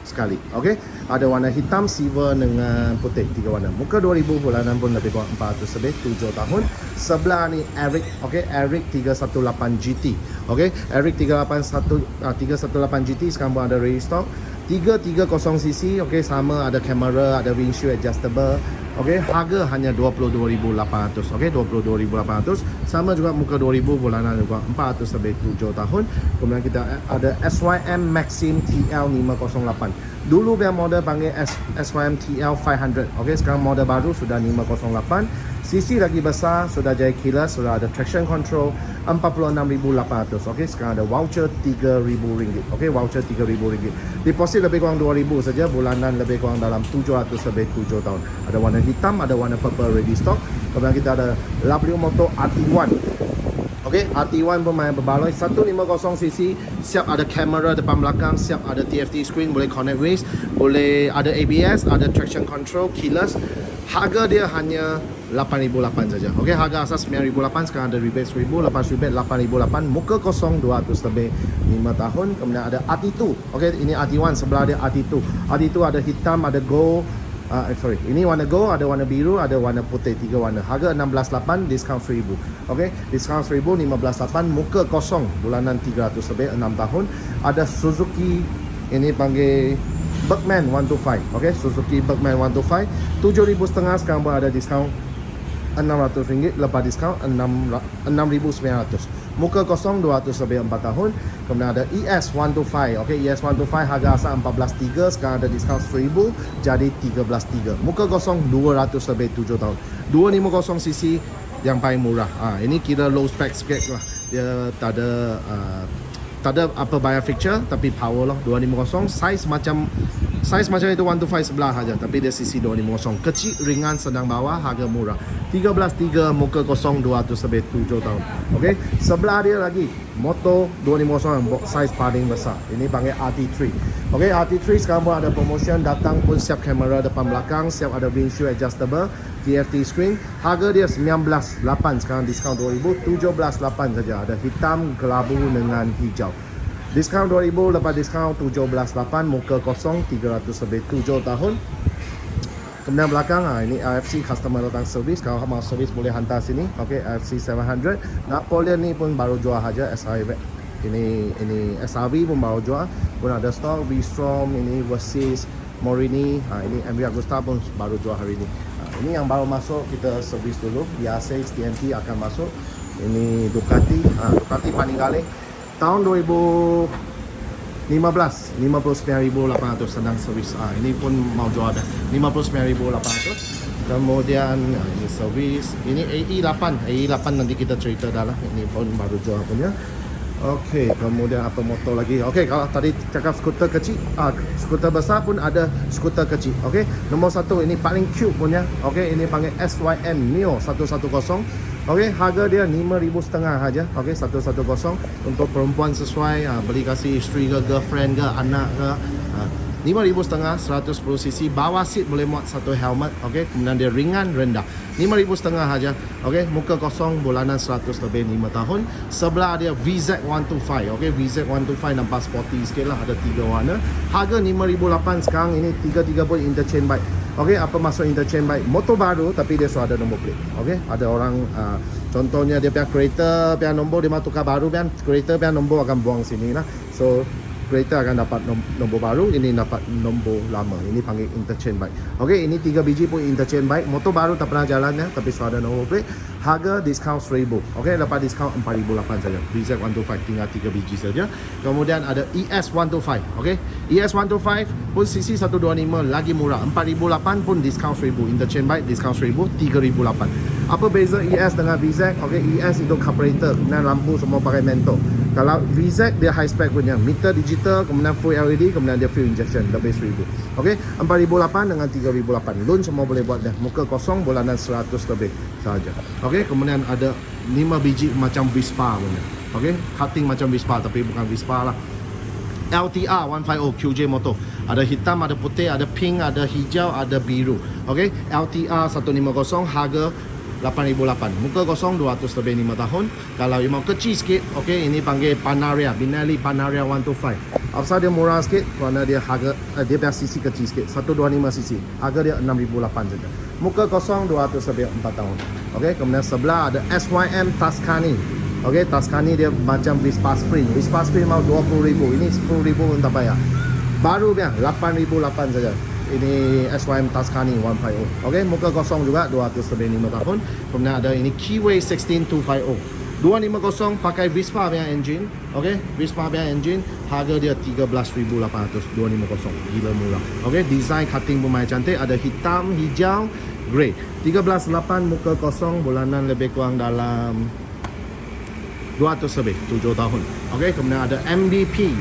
sekali. Okey, ada warna hitam, silver dengan putih, 3 warna. Muka 2,000, bulanan pun lebih kurang 400 lebih 7 tahun. Sebelah ni Eric, okey, Eric 318 GT. Okey, Eric 318 GT sekarang pun ada ready stock. 330cc, okey, sama ada kamera, ada windshield adjustable. Okey, harga hanya 22,800. Okey, 22,800. Sama juga muka 2,000, bulanan juga 400 lebih 7 tahun. Kemudian kita ada SYM Maxim TL 508. Dulu yang model panggil SYM TL 500. Okey, sekarang model baru sudah 508. CC lagi besar, sudah jadi keyless, sudah ada traction control, 46,800. Okey, sekarang ada voucher RM3,000. Okey, voucher RM3,000. Deposit lebih kurang 2,000 saja, bulanan lebih kurang dalam 700 lebih 7 tahun. Ada warna hitam, ada warna purple ready stock. Kemudian kita ada W Motor RT1. Okey, RT1 pun main berbaloi. 150cc, siap ada kamera depan belakang, siap ada TFT screen, boleh connect waist, boleh ada ABS, ada traction control, keyless. Harga dia hanya 8,800 saja. Okey, harga asas 9,800, sekarang ada rebate 1,000, lepas rebate 8,800, muka kosong 200 lebih 5 tahun. Kemudian ada RT2. Okey, ini RT1, sebelah dia RT2. RT2 ada hitam, ada gold. Ini warna gold, ada warna biru, ada warna putih, 3 warna. Harga 16,800, diskaun 1,000. Okey, diskaun 1,000, 15,800, muka kosong, bulanan 300 lebih 6 tahun. Ada Suzuki, ini panggil Bergman 125. Okey, Suzuki Bergman 125, 7,500, sekarang pun ada diskaun RM600, lepas diskaun 6,900. Muka kosong 200 lebih 4 tahun. Kemudian ada ES125. Okey, ES125 harga asal 14,300, sekarang ada diskaun 1,000 jadi 13,300. Muka kosong 200 lebih 7 tahun. 250cc yang paling murah. Ini kira low spec sikit lah. Dia tak ada apa banyak feature tapi power lah. 250, size macam itu 125 sebelah saja, tapi dia CC 250. Kecil, ringan, senang bawa, harga murah. 13,300, muka kosong 200 lebih 7 tahun. Okey, sebelah dia lagi motor 250 yang size paling besar. Ini panggil RT3. Okey, RT3 sekarang pun ada promotion, datang pun siap kamera depan belakang, siap ada windshield adjustable, TFT screen. Harga dia 19,800, sekarang diskaun 2,000, 17,800 saja. Ada hitam, kelabu dengan hijau. Diskaun 2,000, lepas diskaun 17,800, muka kosong 300 lebih 7 tahun. Kemudian belakang, ini RFC customer datang service. Kalau mau service boleh hantar sini. Okey, RFC 700. Napoleon ni pun baru jual saja SRV. Ini SRV pun baru jual. Pun ada stock V-Strom, ini Versys, Morini. Ini MV Agusta pun baru jual hari ini. Ini yang baru masuk, kita service dulu. BR6 TNT akan masuk. Ini Ducati, Ducati Panigale. Tahun 2015, 59,800 sedang servis. Ini pun mau jual dah. 59,800. Kemudian ini servis. Ini AE8 nanti kita cerita dah lah. Ini pun baru jual punya. Okey, kemudian apa motor lagi? Okey, kalau tadi cakap skuter kecil, skuter besar pun ada skuter kecil. Okey, nombor 1 ini paling cute punya. Okey, ini panggil SYM Neo 110. Okey, harga dia 5,500 saja. Okey, 110 untuk perempuan sesuai, beli kasih isteri ke, girlfriend ke, anak ke. 5,500, 110cc, bawah seat boleh muat satu helmet. Okey, kemudian dia ringan, rendah. 5,500 saja. Okey, muka kosong, bulanan 100 lebih 5 tahun. Sebelah dia VZ125. Okey, VZ125 nampak sporty sikit lah, ada 3 warna. Harga 5,800, sekarang ini 3 pun interchange bike. Okey, apa maksud interchange bike? Motor baru tapi dia sudah ada nombor plate. Okey, ada orang contohnya dia punya kereta, punya nombor dia mau tukar baru, punya kereta punya nombor akan buang sini lah. So kereta akan dapat nombor baru, ini dapat nombor lama. Ini panggil interchange bike. Okey, ini 3 biji pun interchange bike. Motor baru tak pernah jalan ya, tapi sudah ada nombor plate. Harga diskaun 1,000. Okey, lepas diskaun 4,800 saja. VZ125 tinggal 3 biji saja. Kemudian ada ES125. Okey, ES125 pun CC 125 lagi murah. 4,800 pun diskaun 1,000. Interchange bike diskaun 1,000, 3,800. Apa beza ES dengan VZ? Okey, ES itu carburetor, kemudian lampu semua pakai Mentor. Kalau VZ dia high spec punya, meter digital, kemudian full LED, kemudian dia fuel injection, lebih 1,000. Okey, 4,800 dengan 3,800. Loan semua boleh buat dah. Muka kosong, bulanan 100 lebih saja. Okey, kemudian ada 5 biji macam Vespa punya. Okey, cutting macam Vespa tapi bukan Vespa lah. LTR 150 QJ motor. Ada hitam, ada putih, ada pink, ada hijau, ada biru. Okey, LTR 150, harga 8,800. Muka kosong, 200 lebih 5 tahun. Kalau you mau kecil sikit, okey, ini panggil Panaria, Benelli Panaria 125. Apasal dia murah sikit? Kerana dia harga dia punya cc kecil sikit, 125cc. Harga dia 6,800 saja. Muka kosong, 200 lebih 4 tahun. Okey, kemudian sebelah ada SYM Tuscany. Okey, Tuscany dia macam Vespa Sprint. Vespa Sprint mau 20,000. Ini 10,000 pun tak payah. Baru dia 8,800 saja. Ini SYM Tuscany 150. Okey, muka kosong juga, 200 lebih 5 tahun. Kemudian ada ini Keyway 16250. 250 pakai Vespa punya engine. Okey, Vespa punya engine, harga dia 13,800. 250, gila murah. Okey, design cutting pun main cantik, ada hitam, hijau, grey. 13,800, muka kosong, bulanan lebih kurang dalam 200 lebih 7 tahun. Okey, kemudian ada MVP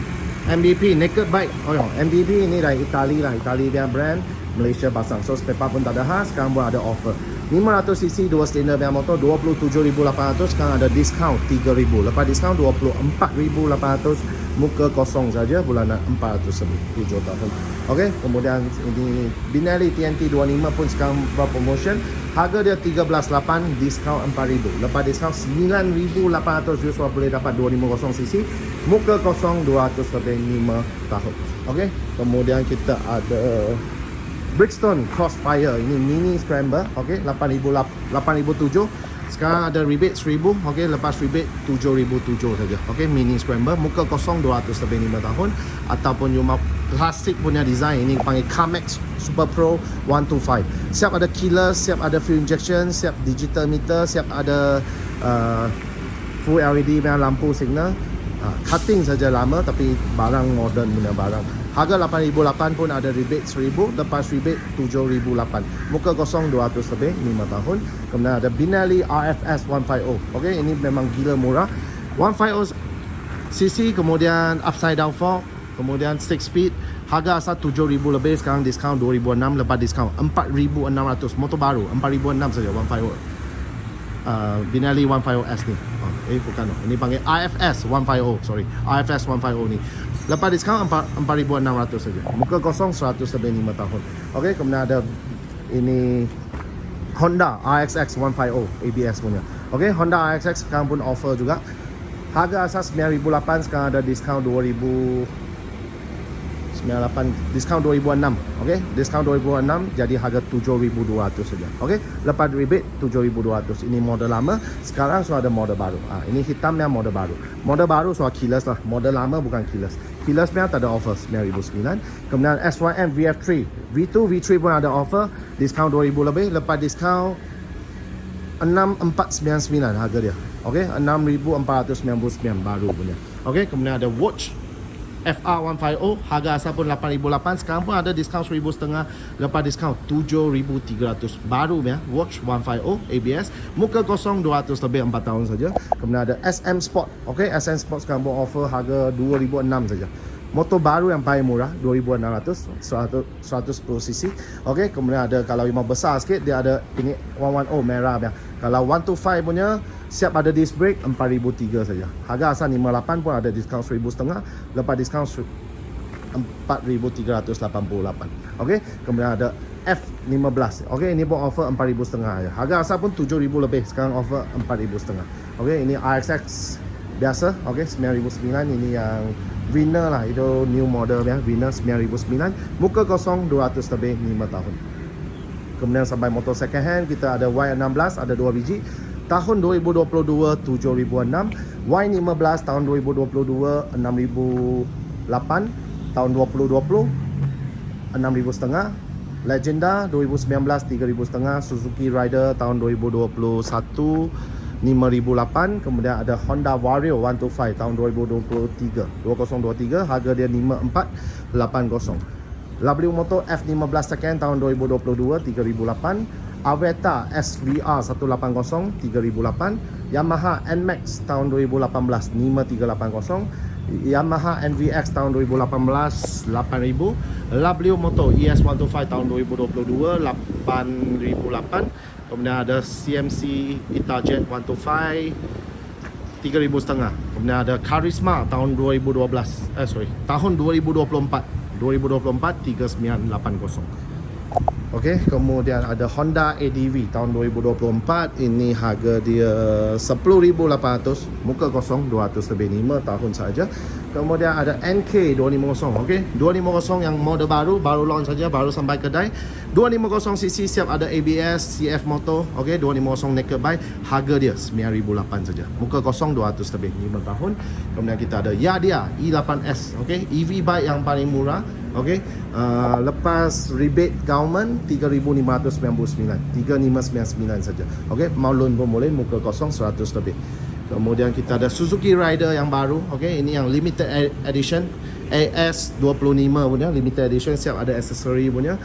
naked bike. MVP ini dari Itali lah, Itali dia brand, Malaysia pasang. So spare part pun tak ada khas, sekarang pun ada offer. 500cc 2 silinder punya motor 27,800, sekarang ada diskaun 3,000. Lepas diskaun 24,800, muka kosong saja, bulanan 407 tahun. Okey, kemudian ini Benelli TNT 25 pun sekarang berpromotion. Harga dia 13,800, diskaun 4,000. Lepas diskaun 9,800 US boleh dapat 250cc, muka kosong 200 lebih 5 tahun. Okey, kemudian kita ada Brixton Crossfire, ini mini scrambler, okey, 8,007. Sekarang ada rebate 1,000, okey, lepas rebate 7,007 saja. Okey, mini scrambler, muka kosong 200 lebih 5 tahun. Ataupun you mau klasik punya design, ini panggil Carmex Super Pro 125. Siap ada killer, siap ada fuel injection, siap digital meter, siap ada full LED punya lampu signal. Cutting saja lama tapi barang modern punya barang. Harga 8,800 pun ada rebate 1,000, lepas rebate 7,800. Muka kosong 200 lebih 5 tahun. Kemudian ada Benelli RFS 150. Okey, ini memang gila murah. 150cc, kemudian upside down fork, kemudian 6 speed. Harga asal 7,000 lebih, sekarang diskaun 2,600, lepas diskaun 4,600. Motor baru 4,600 saja 150. Benelli 150S ni. Bukan. Ini panggil IFS 150, sorry. IFS 150 ni. Lepas diskaun 4,600 saja. Muka kosong 100 lebih 5 tahun. Okey, kemudian ada ini Honda RXX 150 ABS punya. Okey, Honda RXX sekarang pun offer juga. Harga asas 9,800, sekarang ada diskaun 2,098, diskaun 2,006. Okey, diskaun 2,006 jadi harga 7,200 saja. Okey, lepas rebate 7,200. Ini model lama, sekarang sudah ada model baru. Ini hitamnya model baru. Model baru sudah keyless lah. Model lama bukan keyless. Keyless punya tak ada offer 9,900. Kemudian SYM VF3, V2, V3 pun ada offer, diskaun 2,000 lebih, lepas diskaun 6,499 harga dia. Okey, 6,499 baru punya. Okey, kemudian ada Watch FR150, harga asal pun 8,800, sekarang pun ada diskaun 1,500, lepas diskaun 7,300. Baru ya, Watch 150 ABS, muka kosong 200 lebih 4 tahun saja. Kemudian ada SM Sport. Okey, SM Sport sekarang pun offer harga 2,600 saja. Motor baru yang paling murah 2,600, 110cc. Okey, kemudian ada kalau memang besar sikit dia ada ini 110 merah ya. Kalau 125 punya siap ada disc brake 4,300 saja. Harga asal 58 pun ada diskaun 1,500, lepas diskaun 4,388. Okey, kemudian ada F15. Okey, ini pun offer 4,500 saja. Harga asal pun 7,000 lebih, sekarang offer 4,500. Okey, ini RXX biasa. Okey, 9,900, ini yang Winner lah, itu new model ya, Winner 9,900, muka kosong 200 lebih 5 tahun. Kemudian sampai motor second hand, kita ada Y16, ada 2 biji. Tahun 2022 7,600, Y15 tahun 2022 6,800, tahun 2020 6,500, Legenda 2019 3,500, Suzuki Rider tahun 2021 5,800, kemudian ada Honda Vario 125 tahun 2023, harga dia 5,480. W Motor F15 second tahun 2022 3,800, Aveta SVR 180 3,800, Yamaha NMAX tahun 2018 5,380, Yamaha NVX tahun 2018 8,000, W Motor ES 125 tahun 2022 8,800. Kemudian ada CMC Itajet 125 3,500. Kemudian ada Karisma tahun 2012 tahun 2024 3,980. Okey, kemudian ada Honda ADV tahun 2024, ini harga dia 10,800, muka kosong 200 lebih 5 tahun saja. Kemudian ada NK 250. Okey, 250 yang model baru launch saja, baru sampai kedai. 250cc siap ada ABS, CF motor. Okey, 250 naked bike, harga dia 9,800 saja. Muka kosong 200 lebih 5 tahun. Kemudian kita ada Yadia E8S. Okey, EV bike yang paling murah. Okey, lepas rebate government 3,599, 3,599 saja. Okey, mau loan pun boleh, muka kosong 100 lebih. Kemudian kita ada Suzuki Rider yang baru. Okey, ini yang limited edition AS25 punya limited edition, siap ada aksesori punya.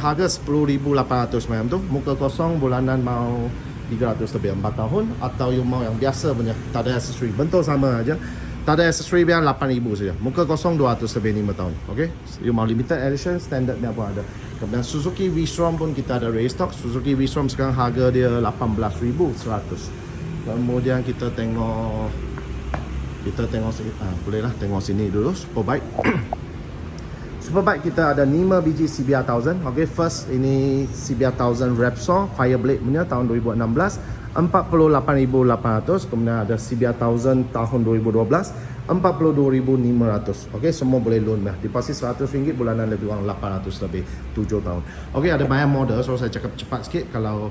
Harga 10,800 macam tu. Muka kosong, bulanan mau 300 lebih 4 tahun. Atau you mau yang biasa punya, tak ada aksesori, bentuk sama aja. Tak ada aksesori biar 8,000 saja. Muka kosong 200 lebih 5 tahun. Okey. You mau limited edition, standard ni apa ada. Kemudian Suzuki V-Strom pun kita ada restock. Suzuki V-Strom sekarang harga dia 18,100. Kemudian kita tengok sini. Bolehlah tengok sini dulu Superbike. Superbike kita ada 5 biji CBR 1000. Okey, first ini CBR 1000 Repsol Fireblade punya tahun 2016, 48,800. Kemudian ada CBR 1000 tahun 2012, 42,500. Okey, semua boleh loan dah. Deposit RM100, bulanan lebih kurang 800 lebih 7 tahun. Okey, ada banyak model, so saya cakap cepat sikit. Kalau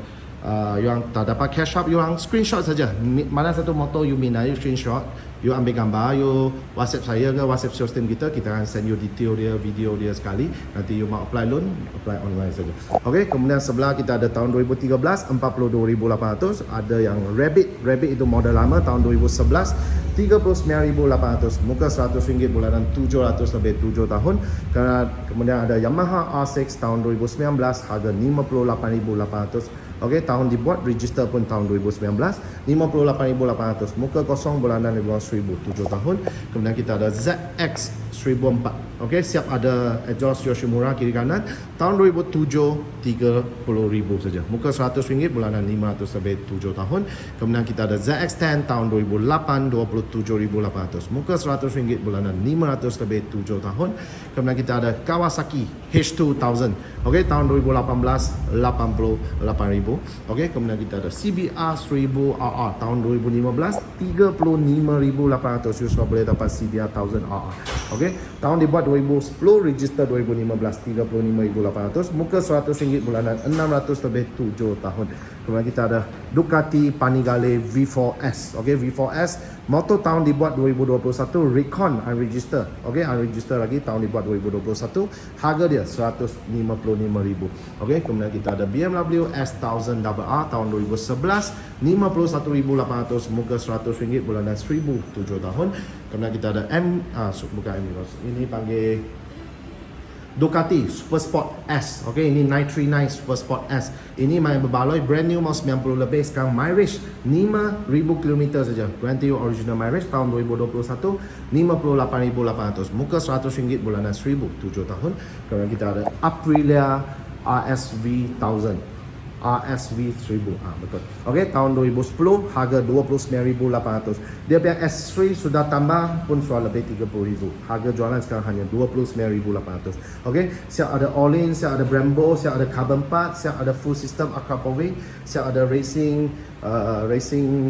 yang tak dapat cash up, you screenshot saja. Mana satu motor you minat, you screenshot, you ambil gambar, you WhatsApp saya ke WhatsApp sales team kita akan send you detail dia, video dia sekali. Nanti you mau apply loan, apply online saja. Okey, kemudian sebelah kita ada tahun 2013, 42,800. Ada yang Rabbit itu model lama tahun 2011, 39,800. Muka RM100, bulanan 700 lebih 7 tahun. Kemudian ada Yamaha R6 tahun 2019, harga 58,800. Okey, tahun dibuat, register pun tahun 2019, 58,800. Muka kosong, bulanan lebih kurang 1,000, 7 tahun. Kemudian kita ada ZX 1004. Okey, siap ada exhaust Yoshimura kiri kanan. Tahun 2007, 30,000 saja. Muka RM100, bulanan 500 lebih 7 tahun. Kemudian kita ada ZX10 tahun 2008, 27,800. Muka RM100, bulanan 500 lebih 7 tahun. Kemudian kita ada Kawasaki H2000. Okey, tahun 2018, 88,000. Okey, kemudian kita ada CBR 1000 RR tahun 2015, 35,800. You boleh dapat CBR 1000 RR. Okey, tahun dibuat 2010, register 2015, 35,800. Muka RM100, bulanan 600 lebih 7 tahun. Kemudian kita ada Ducati Panigale V4S. Okey, V4S motor tahun dibuat 2021, Recon unregister. Okey, unregister lagi, tahun dibuat 2021. Harga dia RM155,000. Okey, kemudian kita ada BMW S1000 RR tahun 2011, 51,800. Muka RM100, bulanan 1,000, 7 tahun. Kemudian kita ada bukan ini panggil Ducati Super Sport S. Okey, ini 939 Super Sport S. Ini main berbaloi, brand new, mau 90 lebih. Sekarang mileage 5,000 km saja. Brand new original mileage tahun 2021, 58,800. Muka RM100, bulanan 1,000, 7 tahun. Kemudian kita ada Aprilia RSV 1000. RSV 1000, betul. Okey, tahun 2010, harga 29,800. Dia punya S3 sudah tambah pun sudah lebih 30,000. Harga jualan sekarang hanya 29,800. Okey, siap ada all-in, siap ada Brembo, siap ada carbon part, siap ada full system Aquapovic, siap ada racing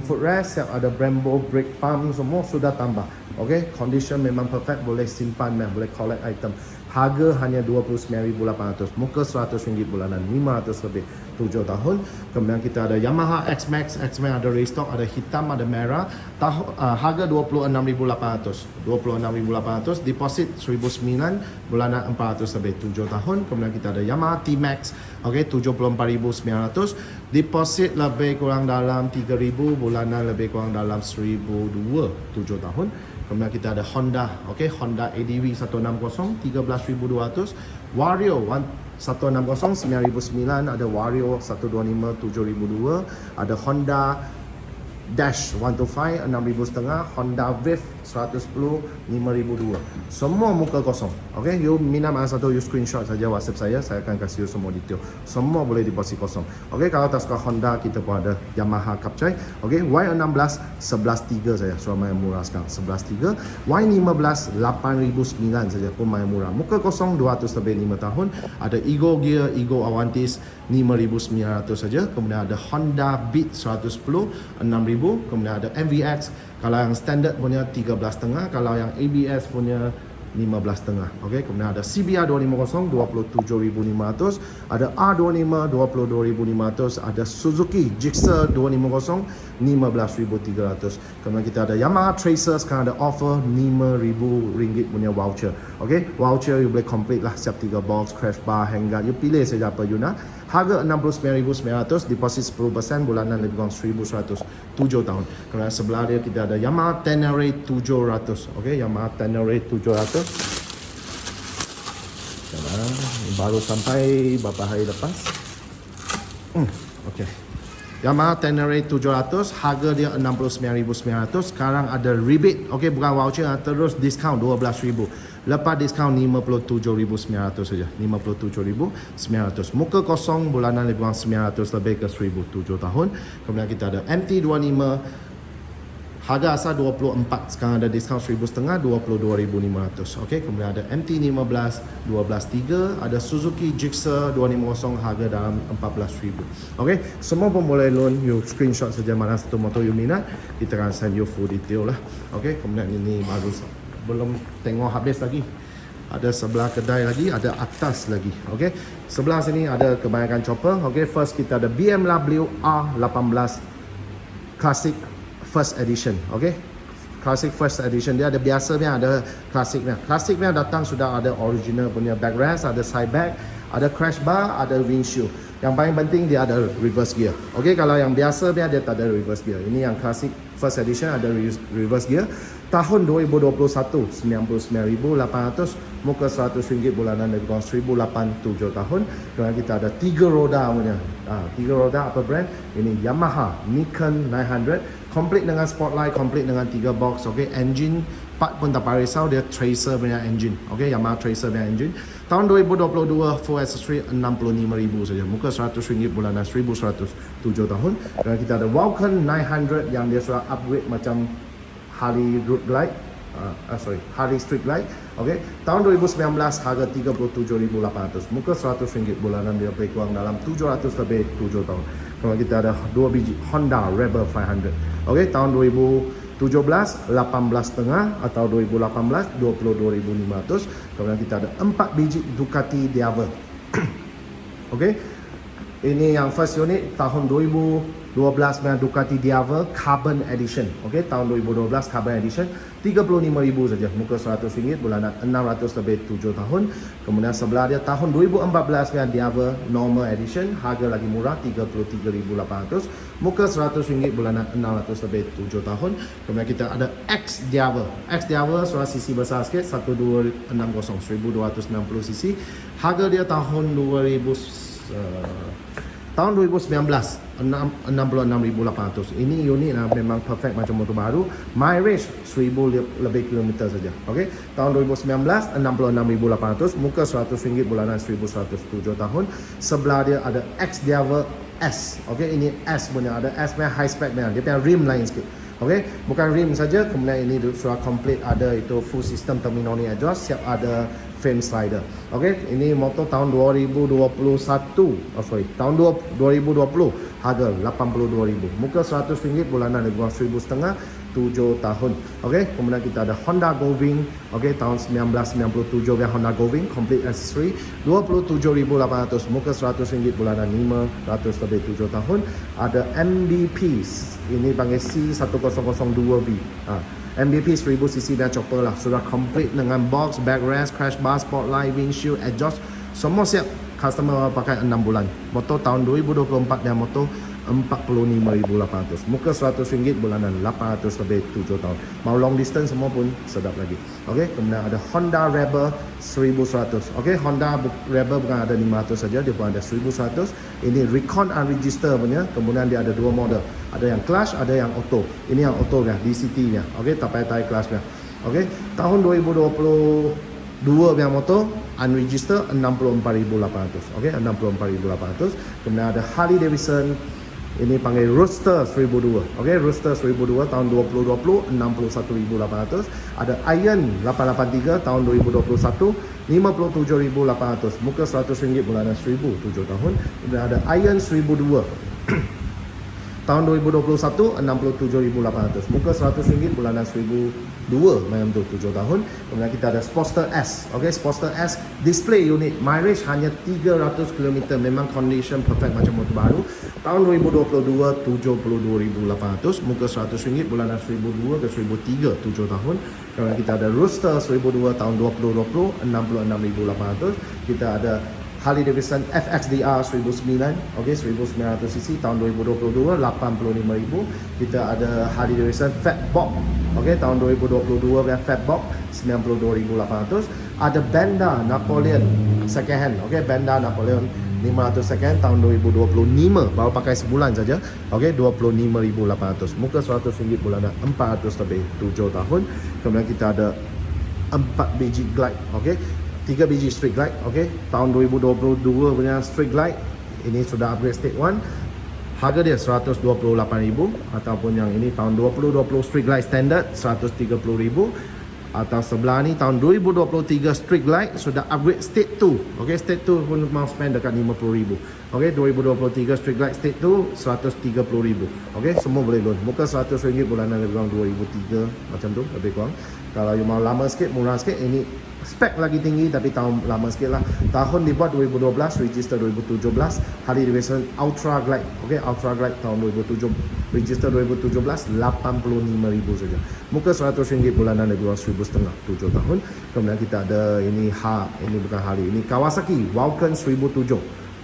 footrest, siap ada Brembo brake pump, semua sudah tambah. Okey, condition memang perfect, boleh simpan, boleh collect item. Harga hanya 29,800. Muka RM100, bulanan 500 lebih 7 tahun. Kemudian kita ada Yamaha X-Max ada restock, ada hitam, ada merah. Harga 26,800. 26,800. Deposit 1,900, bulanan 400 lebih 7 tahun. Kemudian kita ada Yamaha T-Max. Okey, 74,900. Deposit lebih kurang dalam 3,000, bulanan lebih kurang dalam 1,200, 7 tahun. Kemudian kita ada Honda, okey, Honda ADV 160, 13,200. Vario 160, 9,900. Ada Vario 125, 7,200. Ada Honda Dash 125, 6,500. Honda Wave 110, 5,200. Semua muka kosong. Okey, you minat mana satu, you screenshot saja WhatsApp saya akan kasih you semua detail. Semua boleh deposit kosong. Okey, kalau tak suka Honda, kita pun ada Yamaha Kapcai. Okey, Y16 11,300 saja, so main murah sekarang, 11,300. Y15 8,900 saja, pun main murah. Muka kosong 200 lebih 5 tahun. Ada Ego Gear, Ego Avantis 5,900 saja. Kemudian ada Honda Beat 110, 6,000. Kemudian ada MVX, kalau yang standard punya 13,500, kalau yang ABS punya 15,500. Okey, kemudian ada CBR 250, 27,500. Ada R25 22,500. Ada Suzuki Gixxer 250, 15,300. Kemudian kita ada Yamaha Tracer, sekarang ada offer RM5,000 punya voucher. Okey, voucher you boleh complete lah, siap 3 box, crash bar, handguard, you pilih saja apa you nak. Harga 69,900, deposit 10%, bulanan lebih kurang 1,100, 7 tahun. Kemudian sebelah dia kita ada Yamaha Tenere 700. Okey, Yamaha Tenere 700. Baru sampai beberapa hari lepas. Okey. Yamaha Tenere 700, harga dia 69,900. Sekarang ada rebate, okey, bukan voucher, terus discount 12,000. Lepas discount 57,900 saja. 57,900. Muka kosong bulanan lebih kurang 900 lebih ke 1,007 tahun. Kemudian kita ada MT25, harga asal 24, sekarang ada diskaun 1,500, 22,500. Okey, kemudian ada MT15 12.3, ada Suzuki Gixxer 250, harga dalam 14,000. Okey, semua pun boleh loan, you screenshot saja mana satu motor you minat, kita akan send you full detail lah. Okey, kemudian ini baru belum tengok habis lagi. Ada sebelah kedai lagi, ada atas lagi. Okey, sebelah sini ada kebanyakan chopper. Okey, first kita ada BMW R18 Classic First Edition, okay? Classic First Edition, dia ada biasanya, ada klasiknya. Klasiknya datang sudah ada original punya backrest, ada side bag, ada crash bar, ada windshield. Yang paling penting dia ada reverse gear. Okay, kalau yang biasa dia tak ada reverse gear. Ini yang Classic First Edition ada reverse gear. Tahun 2021 99,800, muka RM100 bulanan lebih kurang 1,087 tahun. Kemudian kita ada 3 roda punya. 3 roda apa brand? Ini Yamaha Nikon 900, complete dengan spotlight, complete dengan 3 box. Okay, engine part pun tak payah risau, dia Tracer punya engine. Okay, Yamaha Tracer punya engine. Tahun 2022 full accessory 65,000 saja. Muka RM100 bulanan 1,107 tahun. Kemudian kita ada Vulcan 900 yang dia sudah upgrade macam Harley Road Glide, Harley Street Glide. Okay, tahun 2019 harga 37,800. Muka RM100 bulanan, dia lebih kurang dalam 700 lebih 7 tahun. Kalau kita ada 2 biji Honda Rebel 500. Okay, tahun 2017 18,5 atau 2018 22,500. Kemudian kita ada 4 biji Ducati Diaver. Okay, ini yang first unit tahun 2012 dengan Ducati Diaver Carbon Edition. Okey, tahun 2012 Carbon Edition 35,000 saja. Muka RM100 bulanan 600 lebih 7 tahun. Kemudian sebelah dia tahun 2014 dengan Diaver Normal Edition, harga lagi murah 33,800. Muka RM100 bulanan 600 lebih 7 tahun. Kemudian kita ada X Diaver. X Diaver suara cc besar sikit 1260 cc. Harga dia tahun 2019 66,800. Ini unit memang perfect macam motor baru. Mileage 1,000 lebih kilometer saja. Okey, tahun 2019 66,800. Muka RM100 bulanan 1,107 tahun. Sebelah dia ada X Diaver S. Okey, ini S punya, ada S punya high spec punya. Dia punya rim lain sikit. Okey, bukan rim saja, kemudian ini sudah complete, ada itu full system terminoni exhaust, siap ada frame slider. Okey, ini motor tahun 2021. Tahun 2020 harga 82,000. Muka RM100 bulanan lebih kurang 1,500 7 tahun. Okey, kemudian kita ada Honda Goving. Okey, tahun 1997 yang Honda Goving complete accessory 27,800. Muka RM100 bulanan 500 lebih 7 tahun. Ada MVP. Ini panggil C1002V. MVP 1000 cc dan chopper lah. Sudah complete dengan box, backrest, crash bar, spotlight, windshield, exhaust, semua siap. Customer pakai 6 bulan. Motor tahun 2024 dan motor 45,800. Muka RM100 bulanan 800 lebih 7 tahun. Mau long distance semua pun sedap lagi. Okey, kemudian ada Honda Rebel 1100. Okey, Honda Rebel bukan ada 500 saja, dia pun ada 1100. Ini Recon Unregister punya. Kemudian dia ada 2 model. Ada yang clutch, ada yang auto. Ini yang auto nya, DCT nya. Okey, tak payah tarik clutch nya. Okey, tahun 2022 yang motor unregister 64,800. Okey, 64,800. Kemudian ada Harley Davidson, ini panggil Roadster 1002. Okey, Roadster 1002 tahun 2020 61,800. Ada Iron 883 tahun 2021 57,800. Muka RM100 bulanan 1,007 tahun. Kemudian ada Iron 1002 tahun 2021 67,800. Muka RM100 bulanan 1,002 macam tu 7 tahun. Kemudian kita ada Sportster S. Okey, Sportster S display unit, mileage hanya 300 km, memang condition perfect macam motor baru. Tahun 2022 72,800. Muka RM100 bulanan 1,002 ke 1,003 7 tahun. Kemudian kita ada Roadster 1002 tahun 2020 66,800. Kita ada Harley Davidson FXDR 1009, okey, 1900 cc tahun 2022 85,000. Kita ada Harley Davidson Fatbox, okey, tahun 2022 dengan Fatbox 92,800. Ada Benda Napoleon second hand, okey, Benda Napoleon 500 second tahun 2025, baru pakai sebulan saja. Okey, 25,800. Muka RM100 bulanan 400 lebih 7 tahun. Kemudian kita ada 4 biji glide, okey. 3 biji street glide, okey. Tahun 2022 punya street glide. Ini sudah upgrade state 1. Harga dia 128,000, ataupun yang ini tahun 2020 street glide standard 130,000. Atau sebelah ni tahun 2023 street glide sudah upgrade state 2. Okey, state 2 pun mau spend dekat 50,000. Okey, 2023 street glide state 2 130,000. Okey, semua boleh loan. Muka RM100 bulanan lebih kurang 2003 macam tu lebih kurang. Kalau you mau lama sikit, murah sikit, ini spek lagi tinggi tapi tahun lama sikit lah. Tahun dibuat 2012, register 2017. Harley Davidson Ultra Glide. Okey, Ultra Glide tahun 2007, register 2017, 85,000 saja. Muka RM100 bulanan lebih kurang 1,500, 7 tahun. Kemudian kita ada ini ini bukan Harley, ini Kawasaki Vulcan 1007.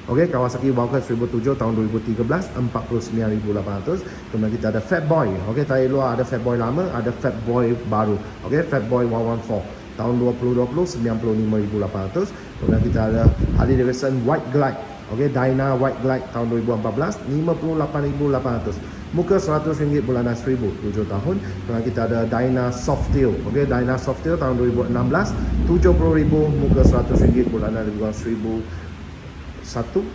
Okey, Kawasaki Vulcan 1007 tahun 2013, 49,800. Kemudian kita ada Fatboy. Okey, tadi luar ada Fatboy lama, ada Fatboy baru. Okey, Fatboy 114 tahun 2020, 95,800. Kemudian kita ada Harley Davidson White Glide. Okey, Dyna White Glide tahun 2014, 58,800. Muka RM100 bulanan 1,000, 7 tahun. Kemudian kita ada Dyna Softail. Okey, Dyna Softail tahun 2016, 70,000. Muka RM100 bulanan lebih kurang 1,200,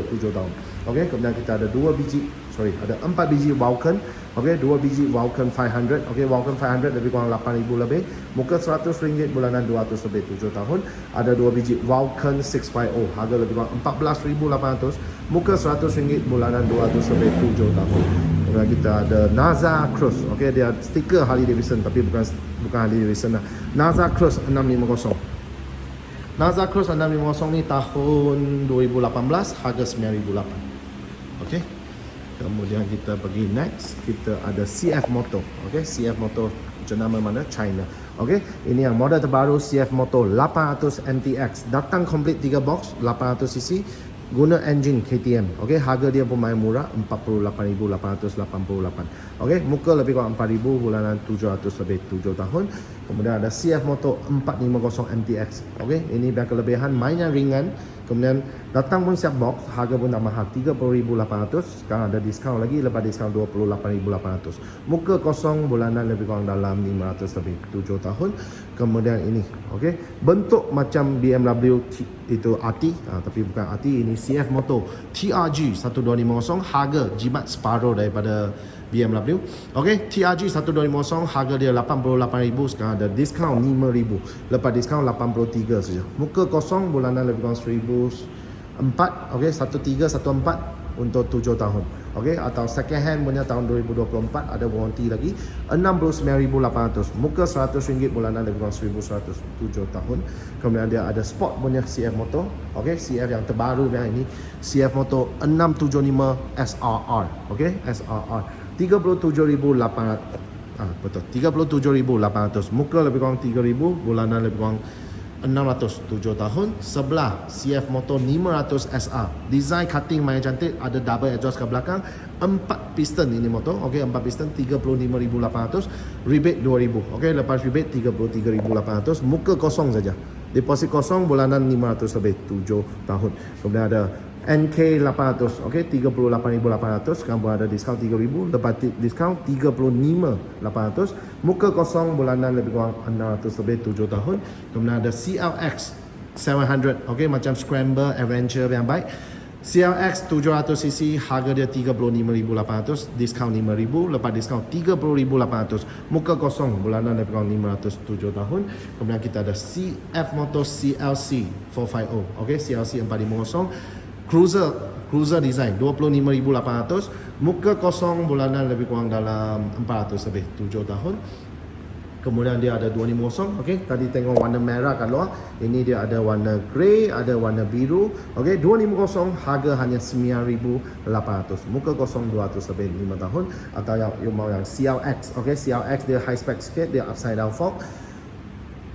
7 tahun. Okey, kemudian kita ada 4 biji Vulcan. Okey, 2 biji Vulcan 500. Okey, Vulcan 500 lebih kurang 8,000 lebih. Muka RM100 bulanan 200 lebih, 7 tahun. Ada 2 biji Vulcan 650. Harga lebih kurang 14,800. Muka RM100 bulanan 200 lebih, 7 tahun. Kemudian kita ada Naza Cruise. Okey, dia stiker Harley Davidson tapi bukan Harley Davidson lah. Naza Cruise 650. Naza Cruise 650 ni tahun 2018, harga 9,800. Okey. Kemudian kita pergi next, kita ada CF Moto. Okey, CF Moto jenama mana? China. Okey, ini yang model terbaru CF Moto 800 MTX. Datang complete 3 box, 800cc. Guna engine KTM. Okey, harga dia pun main murah, 48,888. Okey, muka lebih kurang 4,000 bulanan 700 lebih, 7 tahun. Kemudian ada CF Moto 450 MTX. Okey, ini yang kelebihan, mainnya ringan. Kemudian datang pun siap box, harga pun tak mahal, 30,800. Sekarang ada diskaun lagi, lepas diskaun 28,800. Muka kosong bulanan lebih kurang dalam 500 lebih, 7 tahun. Kemudian ini, okey, bentuk macam BMW itu RT, tapi bukan RT, ini CF Moto TRG 1250, harga jimat separuh daripada BMW. Okey, TRG 1250, harga dia 88,000, sekarang ada diskaun 5,000. Lepas diskaun 83 saja. Muka kosong bulanan lebih kurang 1,400. Okey, 1314 untuk 7 tahun. Okey, atau second hand punya tahun 2024, ada warranty lagi, 69,800. Muka RM100 bulanan lebih kurang 1,100, 7 tahun. Kemudian dia ada sport punya CF Moto. Okey, CF yang terbaru yang ini, CF Moto 675 SRR. Okey, SRR 37,800. Betul, 37,800. Muka lebih kurang 3,000, bulanan lebih kurang 600, 7 tahun. Sebelah CF Moto 500 SR. Design cutting main cantik, ada double exhaust ke belakang, 4 piston ini motor. Okey, 4 piston, 35,800. Rebate 2,000. Okey, lepas rebate 33,800. Muka kosong saja. Deposit kosong bulanan 500 lebih, 7 tahun. Kemudian ada NK 800. Okey, 38,800. Sekarang pun ada diskaun 3,000. Lepas diskaun 35,800. Muka kosong bulanan lebih kurang 600 lebih, 7 tahun. Kemudian ada CLX 700. Okey, macam Scramble Adventure yang baik. CLX 700cc, harga dia 35,800, diskaun 5,000, lepas diskaun 30,800. Muka kosong bulanan lebih kurang 500, 7 tahun. Kemudian kita ada CF Moto CLC 450. Okey, CLC 450. Cruiser design 25,800. Muka kosong bulanan lebih kurang dalam 400 lebih, 7 tahun. Kemudian dia ada 250. Okey, tadi tengok warna merah kat luar. Ini dia ada warna grey, ada warna biru. Okey, 250, harga hanya 9,800. Muka kosong 200 lebih, 5 tahun. Atau yang you mau yang CLX. Okey, CLX dia high spec sikit, dia upside down fork.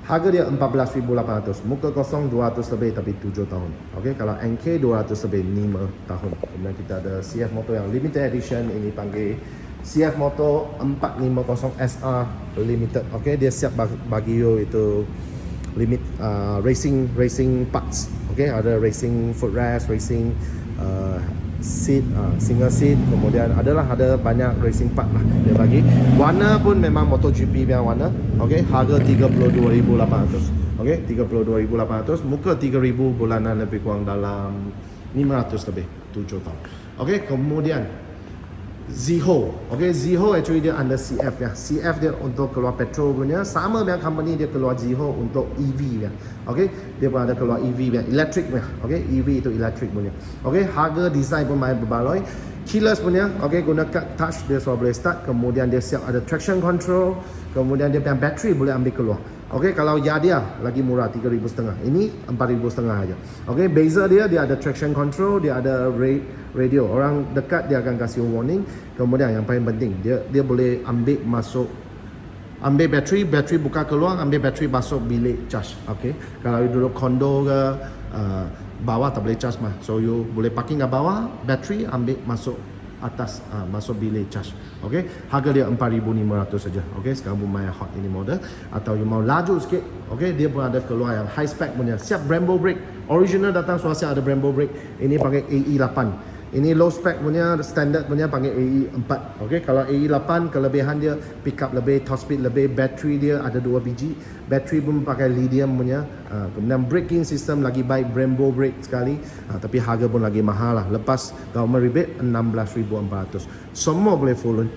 Harga dia 14,800. Muka kosong 200 lebih tapi 7 tahun. Okey, kalau NK 200 lebih, 5 tahun. Kemudian kita ada CF Moto yang limited edition, ini panggil CF Moto 450 SR limited. Okey, dia siap bagi you itu limit racing parts. Okey, ada racing footrest, racing seat, single seat, kemudian ada banyak racing part lah dia bagi. Warna pun memang MotoGP punya warna. Okey, harga 32,800. Okey, 32,800, muka 3,000 bulanan lebih kurang dalam 500 lebih, 7 tahun. Okey, kemudian Ziho. Okey, Ziho actually dia under CF ya. CF dia untuk keluar petrol punya, sama dengan company dia keluar Ziho untuk EV ya. Okey, dia pun ada keluar EV punya, electric punya. Okey, EV itu electric punya. Okey, harga design pun main berbaloi. Keyless punya, okey, guna cut touch dia sudah boleh start, kemudian dia siap ada traction control, kemudian dia punya battery boleh ambil keluar. Okey, kalau Yadia lagi murah 3,500. Ini 4,500 aja. Okey, beza dia ada traction control, dia ada radio. Orang dekat dia akan kasih warning. Kemudian yang paling penting dia boleh ambil bateri buka keluar, ambil bateri masuk bilik charge. Okey, kalau you duduk kondo ke bawah tak boleh charge mah. So you boleh parking kat bawah, bateri ambil masuk atas, masuk bilik charge. Okey, harga dia 4,500 saja. Okey, sekarang pun main hot ini model. Atau you mau laju sikit, okey, dia pun ada keluar yang high spec punya, siap Brembo brake. Original datang suasana ada Brembo brake. Ini pakai AE8. Ini low spec punya, standard punya pakai AE4. Okey, kalau AE8 kelebihan dia pick up lebih, top speed lebih, bateri dia ada 2 biji. Bateri pun pakai lithium punya. Kemudian braking system lagi baik, Brembo brake sekali. Tapi harga pun lagi mahal lah. Lepas government rebate 16,400. Semua boleh full.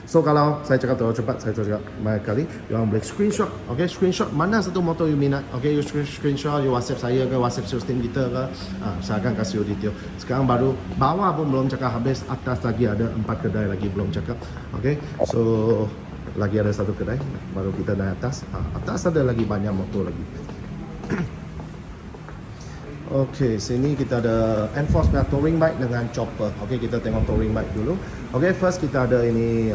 So kalau saya cakap terlalu cepat, saya cakap banyak kali, orang boleh screenshot. Okay, screenshot mana satu motor you minat. Okay, you screenshot, you WhatsApp saya ke, WhatsApp sales team kita ke, saya akan kasih you detail. Sekarang baru bawah pun belum cakap habis, atas lagi ada 4 kedai lagi belum cakap. Okay, so lagi ada satu kedai, baru kita naik atas. Atas ada lagi banyak motor lagi. Okey, sini kita ada Enforce touring bike dengan chopper. Okey, kita tengok touring bike dulu. Okey, first kita ada ini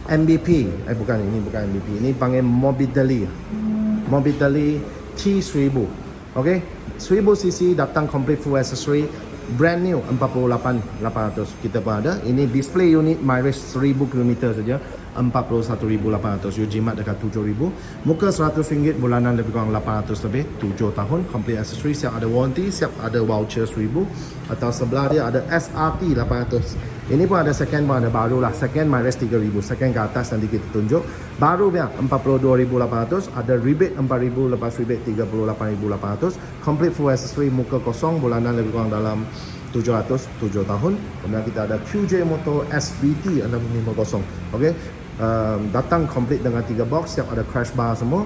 MVP. Bukan MVP. Ini panggil Morbidelli. Morbidelli T1000. Okey, 1000cc datang complete full accessory. Brand new 48,800 kita pun ada. Ini display unit mileage 1000 km saja. 41,800. You jimat dekat 7,000. Muka RM100, bulanan lebih kurang 800 lebih. 7 tahun complete accessory, siap ada warranty, siap ada voucher 1000. Atau sebelah dia ada SRT 800. Ini pun ada second, pun ada baru lah. Second mileage 3,000. Second ke atas nanti kita tunjuk. Baru dia 42,800. Ada rebate 4,000, lepas rebate 38,800. Complete full accessory, muka kosong, bulanan lebih kurang dalam 700, 7 tahun. Kemudian kita ada QJ Motor SVT 650. Okey, datang complete dengan 3 box, siap ada crash bar semua.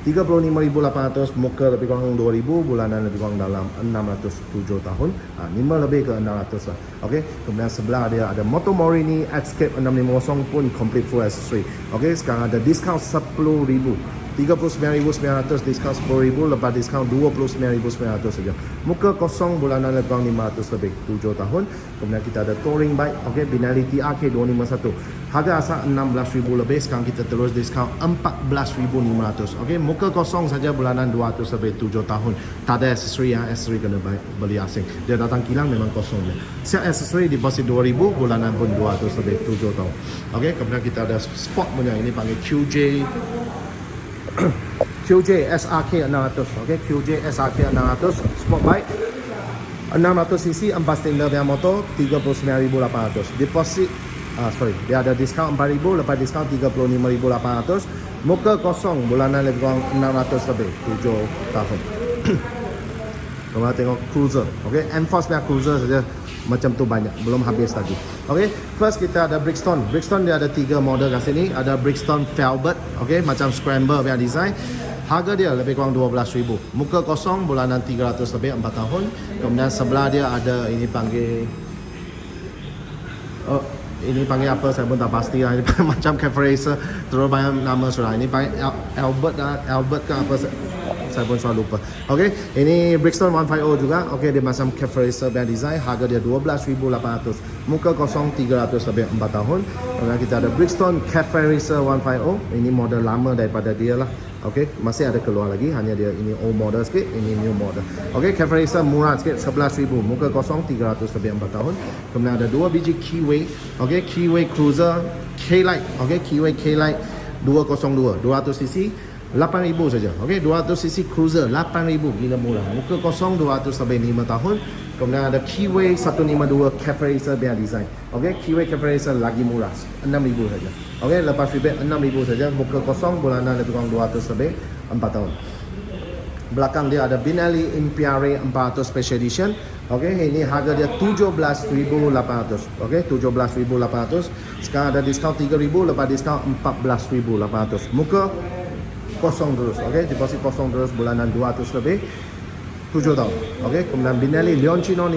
35,800, muka lebih kurang 2,000, bulanan lebih kurang dalam 600, 7 tahun. 5 lebih ke 600 lah. Okey, kemudian sebelah dia ada Moto Morini Escape 650 pun complete full accessory. Okey, sekarang ada discount 10,000. 39,900, diskaun 10,000, lepas diskaun 29,900 saja. Muka kosong, bulanan lebih kurang 500 lebih, 7 tahun. Kemudian kita ada touring bike, okey, Benelli TRK 251. Harga asal 16,000 lebih, sekarang kita terus diskaun 14,500. Okey, muka kosong saja, bulanan 200 lebih, 7 tahun. Tak ada aksesori, aksesori kena beli asing. Dia datang kilang memang kosong je. Siap aksesori deposit 2,000, bulanan pun 200 lebih, 7 tahun. Okey, kemudian kita ada sport punya, ini panggil QJ SRK 600. Okey, QJ SRK 600 sport bike 600cc, 4 silinder punya motor, 39,800. Deposit dia ada diskaun 4,000, lepas diskaun 35,800. Muka kosong, bulanan lebih kurang 600 lebih, 7 tahun. Kita tengok cruiser. Okey, Enforce punya cruiser saja macam tu banyak, belum habis lagi. Okey, first kita ada Brixton. Brixton dia ada 3 model kat sini. Ada Brixton Velvet, okey, macam scramble punya design. Harga dia lebih kurang 12,000. Muka kosong, bulanan 300 lebih, 4 tahun. Kemudian sebelah dia ada ini panggil ini panggil apa saya pun tak pasti lah. Ini macam cafe racer, terus banyak nama sudah. Ini panggil Albert ke apa saya pun selalu lupa. Okey, ini Brixton 150 juga. Okey, dia macam cafe racer punya design. Harga dia 12,800. Muka kosong, 300 lebih, 4 tahun. Kemudian kita ada Brixton Cafe Racer 150. Ini model lama daripada dia lah. Okey, masih ada keluar lagi, hanya dia ini old model sikit, ini new model. Okey, Cafe Racer murah sikit, 11,000. Muka kosong, 300 lebih, 4 tahun. Kemudian ada 2 biji Keyway. Okey, Keyway Cruiser K-Light. Okey, Keyway K-Light 202, 200cc. 8,000 saja. Okey, 200cc Cruiser 8,000, gila murah. Muka kosong 200 sampai 5 tahun. Kemudian ada Keyway 152 Cafe Racer biar design. Okey, Keyway Cafe Racer lagi murah, 6,000 saja. Okey, lepas rebate 6,000 saja. Muka kosong, bulanan lebih kurang 200 sampai 4 tahun. Belakang dia ada Benelli Impiare 400 Special Edition. Okey, ini harga dia 17,800. Okey, 17,800. Sekarang ada diskaun 3,000, lepas diskaun 14,800. Muka kosong terus. Okey, deposit kosong terus, bulanan 200 lebih. 7 tahun. Okey, kemudian Benelli Leoncino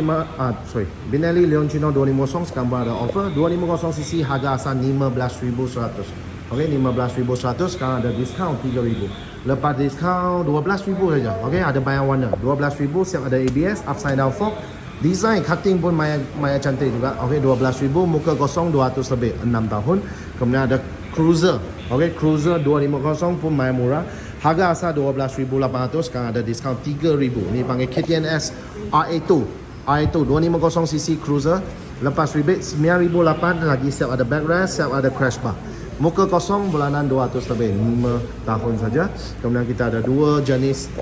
Benelli Leoncino 250 sekarang ada offer 250cc harga asal 15,100. Okey, 15,100, sekarang ada diskaun 3,000. Lepas diskaun 12,000 saja. Okey, ada bayar warna 12,000, siap ada ABS, upside down fork. Design cutting pun maya cantik juga. Okey, 12,000, muka kosong 200 lebih, 6 tahun. Kemudian ada Cruiser. Okey, Cruiser 250 pun maya murah. Harga asal 12,800, sekarang ada diskaun 3,000. Ni panggil KTNS RA2. RA2 250cc Cruiser. Lepas rebate 9,800 lagi, siap ada backrest, siap ada crash bar. Muka kosong, bulanan 200 lebih, 5 tahun saja. Kemudian kita ada dua jenis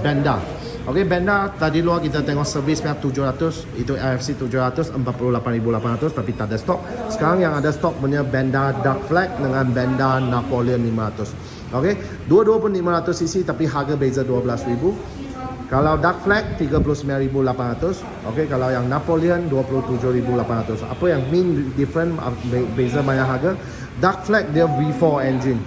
Benda. Okey, Benda tadi luar kita tengok servisnya 700, itu RFC 700, 48,800, tapi tak ada stok. Sekarang yang ada stok punya Benda Dark Flag dengan Benda Napoleon 500. Okey, dua-dua pun 500cc tapi harga beza 12,000. Kalau Dark Flag 39,800. Okey, kalau yang Napoleon 27,800. Apa yang main different beza banyak harga? Dark Flag dia V4 engine.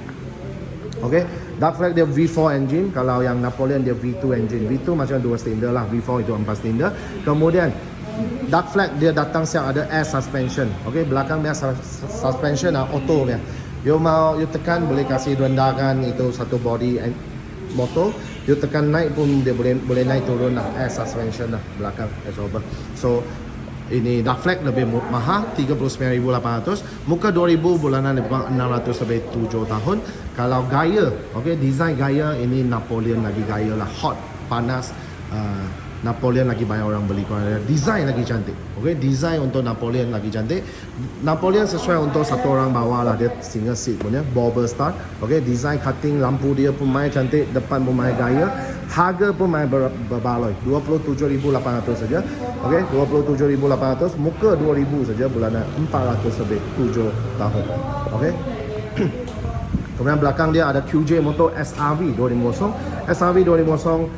Okey, Dark Flag dia V4 engine, kalau yang Napoleon dia V2 engine. V2 macam 2 silinder lah, V4 itu 4 silinder. Kemudian Dark Flag dia datang siap ada air suspension. Okey, belakang dia suspension auto dia. You mau you tekan boleh kasih rendahkan itu satu body motor. You tekan naik pun dia boleh naik turun lah, air suspension lah belakang absorber. So ini Dark Flag lebih mahal 39,800. Muka 2,000, bulanan lebih kurang 600 sampai 7 tahun. Kalau gaya, okey, design gaya ini Napoleon lagi gaya lah, hot, panas. Napoleon lagi banyak orang beli. Design lagi cantik. Okey, design untuk Napoleon lagi cantik. Napoleon sesuai untuk satu orang bawa lah, dia single seat punya, bobber start. Okey, design cutting, lampu dia pun main cantik, depan pun main gaya. Harga pun main berbaloi, 27,800 saja. Okey, 27,800, muka 2,000 saja, bulanan 400 lebih, 7 tahun. Okey. Kemudian belakang dia ada QJ Motor SRV 250. SRV 250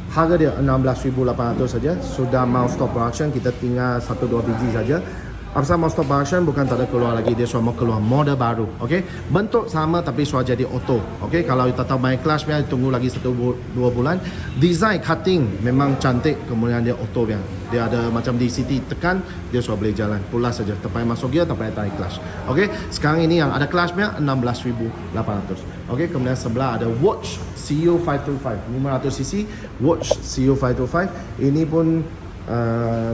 harga dia 16,800 saja. Sudah mau stop production, kita tinggal 1-2 biji saja. Apasal mau stop production bukan tak ada keluar lagi, dia sudah mau keluar model baru. Okey, bentuk sama tapi sudah jadi auto. Okey, kalau you tak tahu main clutch dia, tunggu lagi 1-2 bulan. Design cutting memang cantik, kemudian dia auto dia. Dia ada macam DCT, tekan dia sudah boleh jalan. Pulas saja, tak payah masuk gear, tak payah tarik clutch. Okey, sekarang ini yang ada clutch dia 16,800. Okey, kemudian sebelah ada Watch CU525 500cc Watch CU525. Ini pun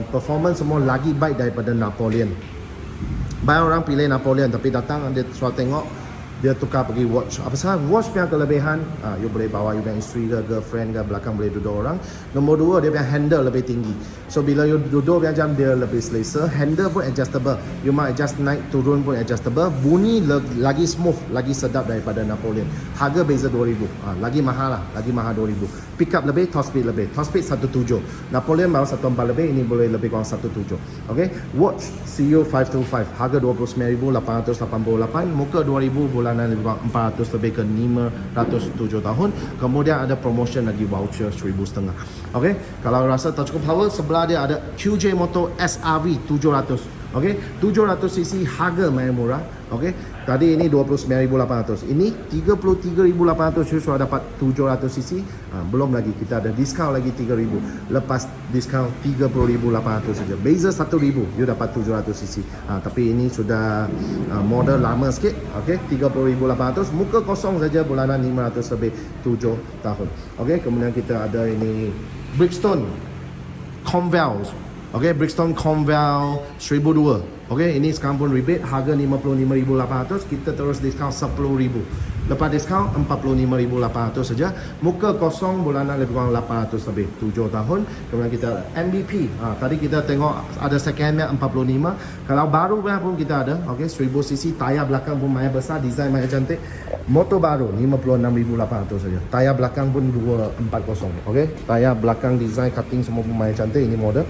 performance semua lagi baik daripada Napoleon. Banyak orang pilih Napoleon tapi datang dia suruh tengok, dia tukar pergi Watch. Apa sebab Watch punya kelebihan, you boleh bawa you punya isteri ke girlfriend ke, belakang boleh duduk orang. Nombor 2, dia punya handle lebih tinggi. So bila you duduk macam dia lebih selesa. Handle pun adjustable, you mau adjust naik turun pun adjustable. Bunyi lagi smooth, lagi sedap daripada Napoleon. Harga beza 2,000, lagi mahal lah, lagi mahal 2,000. Pick up lebih, top speed lebih. Top speed 1.7, Napoleon baru 1.4 lebih, ini boleh lebih kurang 1.7. Okey, Watch CU525 harga 29,888. Muka 2,000, bulanan lebih kurang 400 lebih ke 507 tahun. Kemudian ada promotion lagi, voucher 1,500. Okey, kalau rasa tak cukup power, sebelah dia ada QJ Motor SRV 700. Okey, 700cc harga main murah. Okey, tadi ini 29,800. Ini 33,800, sudah dapat 700cc. Belum lagi kita ada diskaun lagi 3,000. Lepas diskaun 30,800 saja. Beza 1,000, you dapat 700cc. Tapi ini sudah model lama sikit. Okey, 30,800. Muka kosong saja, bulanan 500 lebih, 7 tahun. Okey, kemudian kita ada ini Bridgestone Conval. Okey, Brixton Conval 1002. Okey, ini sekarang pun rebate harga 55,800, kita terus diskaun 10,000. Lepas diskaun 45,800 saja. Muka kosong bulanan lebih kurang 800 lebih, 7 tahun. Kemudian kita MVP. Tadi kita tengok ada second hand 45. Kalau baru pun kita ada, okey, 1000cc, tayar belakang pun main besar, design main cantik. Motor baru 56,800 saja. Tayar belakang pun 240. Okey, tayar belakang design cutting semua pun main cantik, ini model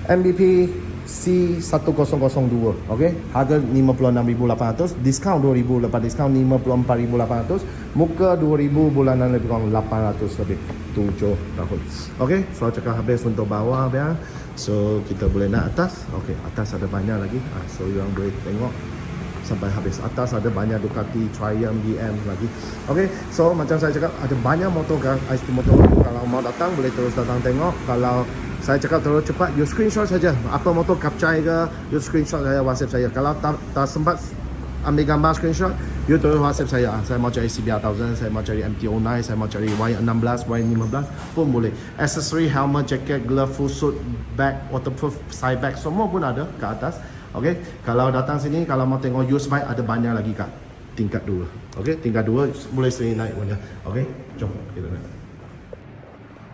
MVP C1002. Okey, harga 56,800, diskaun 2,000, lepas diskaun 54,800, muka 2,000, bulanan lebih kurang 800 lebih, 7 tahun. Okey, so cakap habis untuk bawah ya. So kita boleh nak atas. Okey, atas ada banyak lagi. So yang boleh tengok sampai habis. Atas ada banyak Ducati, Triumph, DM lagi. Okey, so macam saya cakap ada banyak motor ice motor. Kalau mau datang boleh terus datang tengok. Kalau saya cakap terlalu cepat, you screenshot saja. Apa motor capture ke, you screenshot saya, WhatsApp saya. Kalau tak sempat ambil gambar screenshot, you terus WhatsApp saya. Saya mau cari CBR 1000, saya mau cari MT-09, saya mau cari Y16, Y15 pun boleh. Accessory, helmet, jacket, glove, full suit, bag, waterproof, side bag, semua pun ada ke atas. Okey, kalau datang sini, kalau mau tengok used bike, ada banyak lagi kat tingkat 2. Okey, tingkat 2 boleh sini naik punya. Okey, jom kita naik.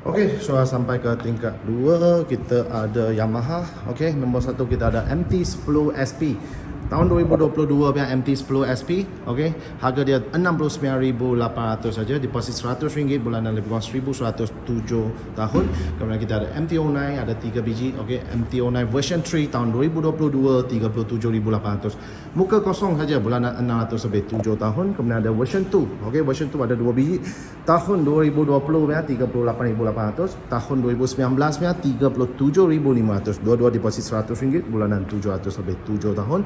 Okey, so sampai ke tingkat 2, kita ada Yamaha. Okey, nombor 1 kita ada MT-10 SP. Tahun 2022 punya MT-10 SP. Okey, harga dia 69,800 saja, deposit RM100, bulanan lebih kurang 1,107 tahun. Kemudian kita ada MT-09, ada 3 biji. Okey, MT-09 version 3 tahun 2022, 37,800. Muka kosong saja, bulanan 600 lebih, 7 tahun. Kemudian ada version 2. Okey, version 2 ada 2 biji. Tahun 2020 punya 38,800, tahun 2019 punya 37,500. Dua-dua deposit RM100, bulanan 700 lebih, 7 tahun.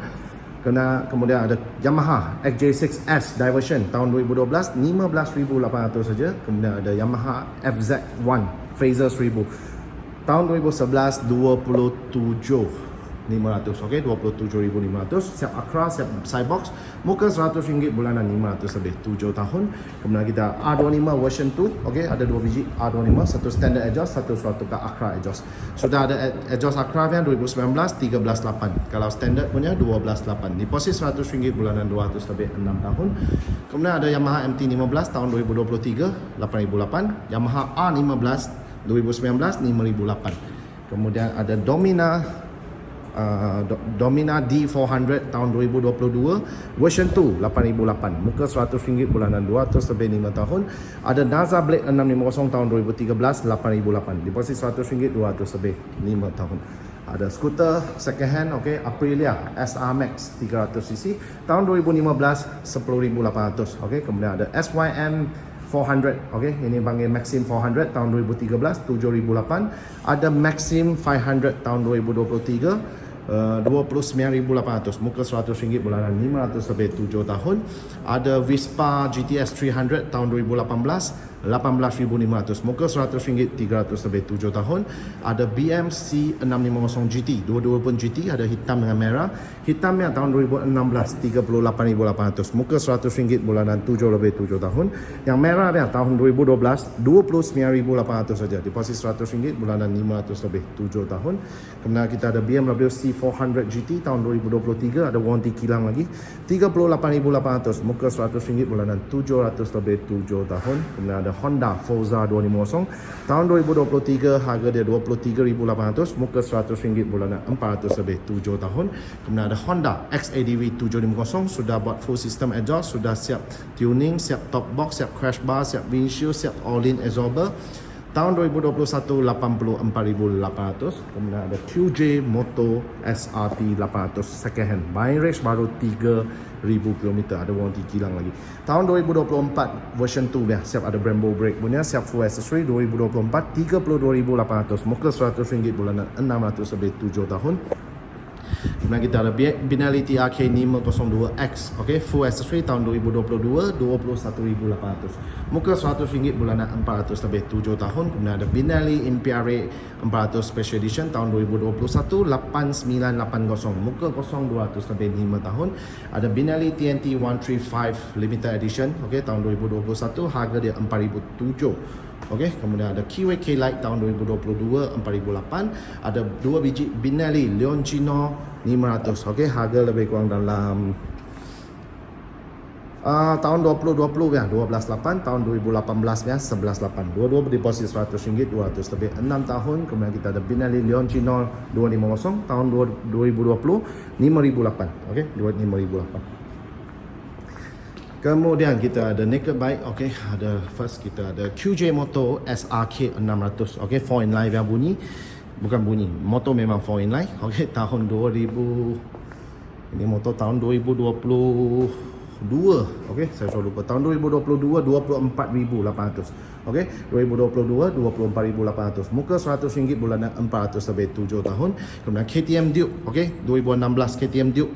Kemudian ada Yamaha XJ6S Diversion tahun 2012, 15,800 saja. Kemudian ada Yamaha FZ1 Phaser 1000 tahun 2011, 27,500. Okey, 27,500. Siap Acra, siap Cybox, muka RM100, bulanan 500 lebih, 7 tahun. Kemudian kita R25 version 2. Okey, ada 2 biji R25, satu standard exhaust, satu tukar Acra exhaust. Sudah ada exhaust Acra yang 2019, 13,800. Kalau standard punya 12,800. Deposit RM100, bulanan 200 lebih, 6 tahun. Kemudian ada Yamaha MT-15 tahun 2023, 8,800. Yamaha R15 2019, 5,800. Kemudian ada Domina D400 tahun 2022 version 2, 8,800. Muka RM100, bulanan 200 lebih, 5 tahun. Ada Naza Blade 650 tahun 2013, 8,800. Deposit RM100, 200 lebih, 5 tahun. Ada skuter second hand, okey, Aprilia SR Max 300cc tahun 2015, 10,800. Okey, kemudian ada SYM 400, okey, ini panggil Maxim 400 tahun 2013, 7,800. Ada Maxim 500 tahun 2023, 29,800. Muka RM100, bulanan 500 lebih, 7 tahun. Ada Vespa GTS 300 tahun 2018, 18,500. Muka RM100, 300 lebih, 7 tahun. Ada BMC 650 GT, dua-dua pun GT, ada hitam dengan merah. Hitamnya tahun 2016, 38,800. Muka RM100, bulanan 7 lebih, 7 tahun. Yang merah dia tahun 2012, 29,800 saja. Deposit RM100, bulanan 500 lebih, 7 tahun. Kemudian kita ada BMW C400 GT tahun 2023, ada warranty kilang lagi, 38,800. Muka RM100, bulanan 700 lebih, 7 tahun. Kemudian ada Honda Forza 250 tahun 2023, harga dia 23,800. Muka RM100, bulanan 400 lebih, 7 tahun. Kemudian ada Honda XADV 750, sudah buat full system exhaust, sudah siap tuning, siap top box, siap crash bar, siap windshield, siap all-in absorber. Tahun 2021, 84,800. Kemudian ada QJ Moto SRT 800 second hand, main race baru 3,000 km, ada warranty kilang lagi. Tahun 2024 version 2 ya, siap ada Brembo brake punya, siap full accessory. 2024, 32,800. Muka RM100, bulanan 600 lebih, 7 tahun. Kemudian kita ada Benelli TRK 502X, okey, full accessory tahun 2022, 21,800. Muka RM100, bulanan 400 lebih, 7 tahun. Kemudian ada Benelli Impiare 400 Special Edition tahun 2021, 8980. Muka kosong 200 lebih, 5 tahun. Ada Benelli TNT 135 Limited Edition, okey, tahun 2021, harga dia 4,700. Okey, kemudian ada Kiwi K-Lite tahun 2022 4,008. Ada 2 biji Benelli Leoncino 500. Okey, harga lebih kurang dalam tahun 2020 ya 12,8, tahun 2018 ya 11,8. Dua-dua berdeposit RM100, 200 lebih 6 tahun. Kemudian kita ada Benelli Leoncino 250 tahun 2020 5,008. Okey, 5,008. Kemudian kita ada Naked Bike. Okey, ada first kita ada QJ Moto SRK 600. Okey, 4 in line yang bunyi, bukan bunyi, motor memang 4 in line. Okey, tahun 2000, ini motor tahun 2022. Okey, saya selalu lupa. Tahun 2022 24,800. Okey, 2022 24,800. Muka RM100, bulanan 400 lebih 7 tahun. Kemudian KTM Duke. Okey, 2016 KTM Duke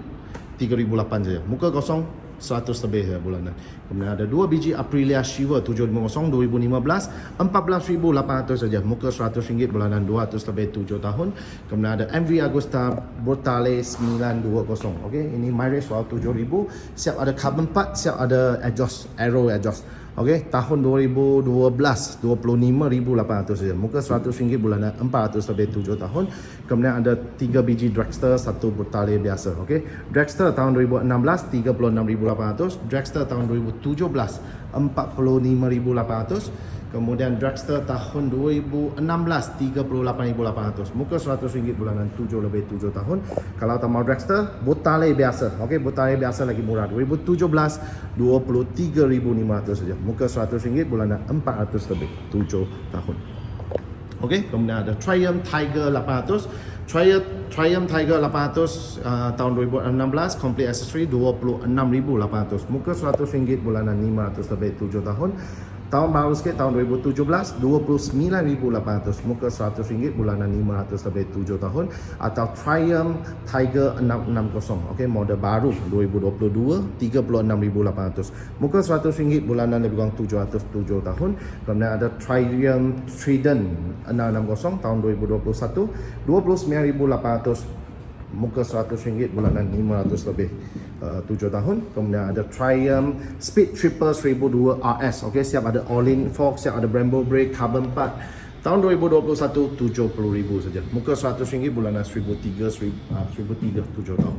3,008 saja. Muka kosong 100 lebih ya bulanan. Kemudian ada 2 biji Aprilia Shiva 750 2015 14,800 saja. Muka RM100, bulanan 200 lebih 7 tahun. Kemudian ada MV Agusta Brutale 920. Okey, ini mileage soal 7,000. Siap ada carbon part, siap ada exhaust, aero exhaust. Okey, tahun 2012 25,800 saja. Muka RM100, bulanan 400 lebih 7 tahun. Kemudian ada 3 biji Dragster, 1 Brutale biasa. Okey, Dragster tahun 2016 36,800, Dragster tahun 2017 45,800. Kemudian Dragster tahun 2016 38,800. Muka RM100, bulanan 7 lebih 7 tahun. Kalau tak mau Dragster, Brutale biasa. Okey, Brutale biasa lagi murah. 2017 23,500 saja. Muka RM100, bulanan 400 lebih 7 tahun. Okey, kemudian ada Triumph Tiger 800. Triumph Tiger 800 tahun 2016, complete accessory 26,800. Muka RM100, bulanan 500 lebih 7 tahun. Tahun baru sikit tahun 2017 29,800. Muka RM100, bulanan 500 lebih 7 tahun. Atau Triumph Tiger 660. Okey, model baru 2022 36,800. Muka RM100, bulanan lebih kurang 700 7 tahun. Kemudian ada Triumph Trident 660 tahun 2021 29,800. Muka RM100, bulanan 500 lebih 7 tahun. Kemudian ada Triumph Speed Triple 1002 RS. Okey, siap ada all-in fork, siap ada Brembo brake, carbon part. Tahun 2021 70,000 saja. Muka RM100, bulanan 1,300 7 tahun.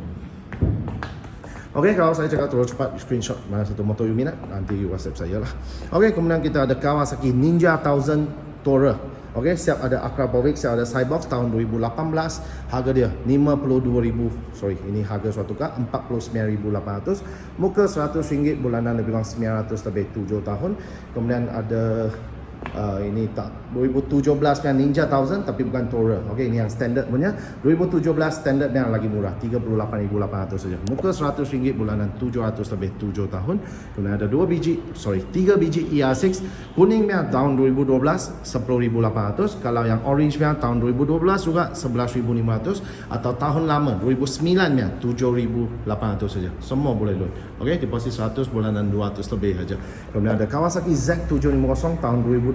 Okey, kalau saya cakap terlalu cepat, screenshot mana satu motor you minat, nanti WhatsApp saya lah. Okey, kemudian kita ada Kawasaki Ninja 1000 Tourer. Okey, siap ada Akrapovic, siap ada Cybox tahun 2018. Harga dia 52,000. Sorry, ini harga suatu kak 49,800. Muka RM100, bulanan lebih kurang 900 lebih 7 tahun. Kemudian ada ini tak 2017 yang Ninja 1000 tapi bukan Tourer. Okey, ini yang standard punya. 2017 standard yang lagi murah 38,800 saja. Muka RM100, bulanan 700 lebih 7 tahun. Kemudian ada 3 biji ER6 kuning yang tahun 2012 10,800. Kalau yang orange yang tahun 2012 juga 11,500. Atau tahun lama 2009 yang 7,800 saja. Semua boleh loan. Okey, deposit 100, bulanan 200 lebih saja. Kemudian ada Kawasaki Z750 tahun 2012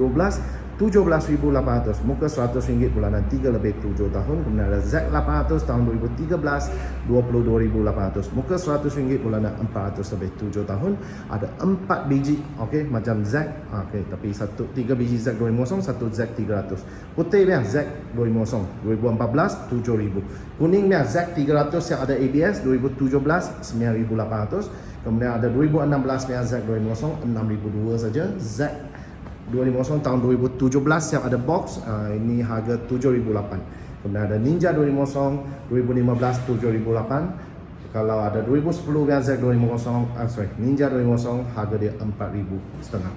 17,800. Muka RM100, bulanan 3 lebih 7 tahun. Kemudian ada Z800 tahun 2013 22,800. Muka RM100, bulanan 400 lebih 7 tahun. Ada 4 biji, okey, macam Z. Okey, tapi 3 biji Z250, 1 Z300. Putih dia Z250 2014 7,000. Kuning dia Z300 yang ada ABS 2017 9,800. Kemudian ada 2016 yang Z250 6,200 saja. Z250 tahun 2017 yang ada box, ini harga 7,800. Kemudian ada Ninja 250 2015 7,800. Kalau ada 2010 yang Z250, Ninja 250 harga dia 4,500.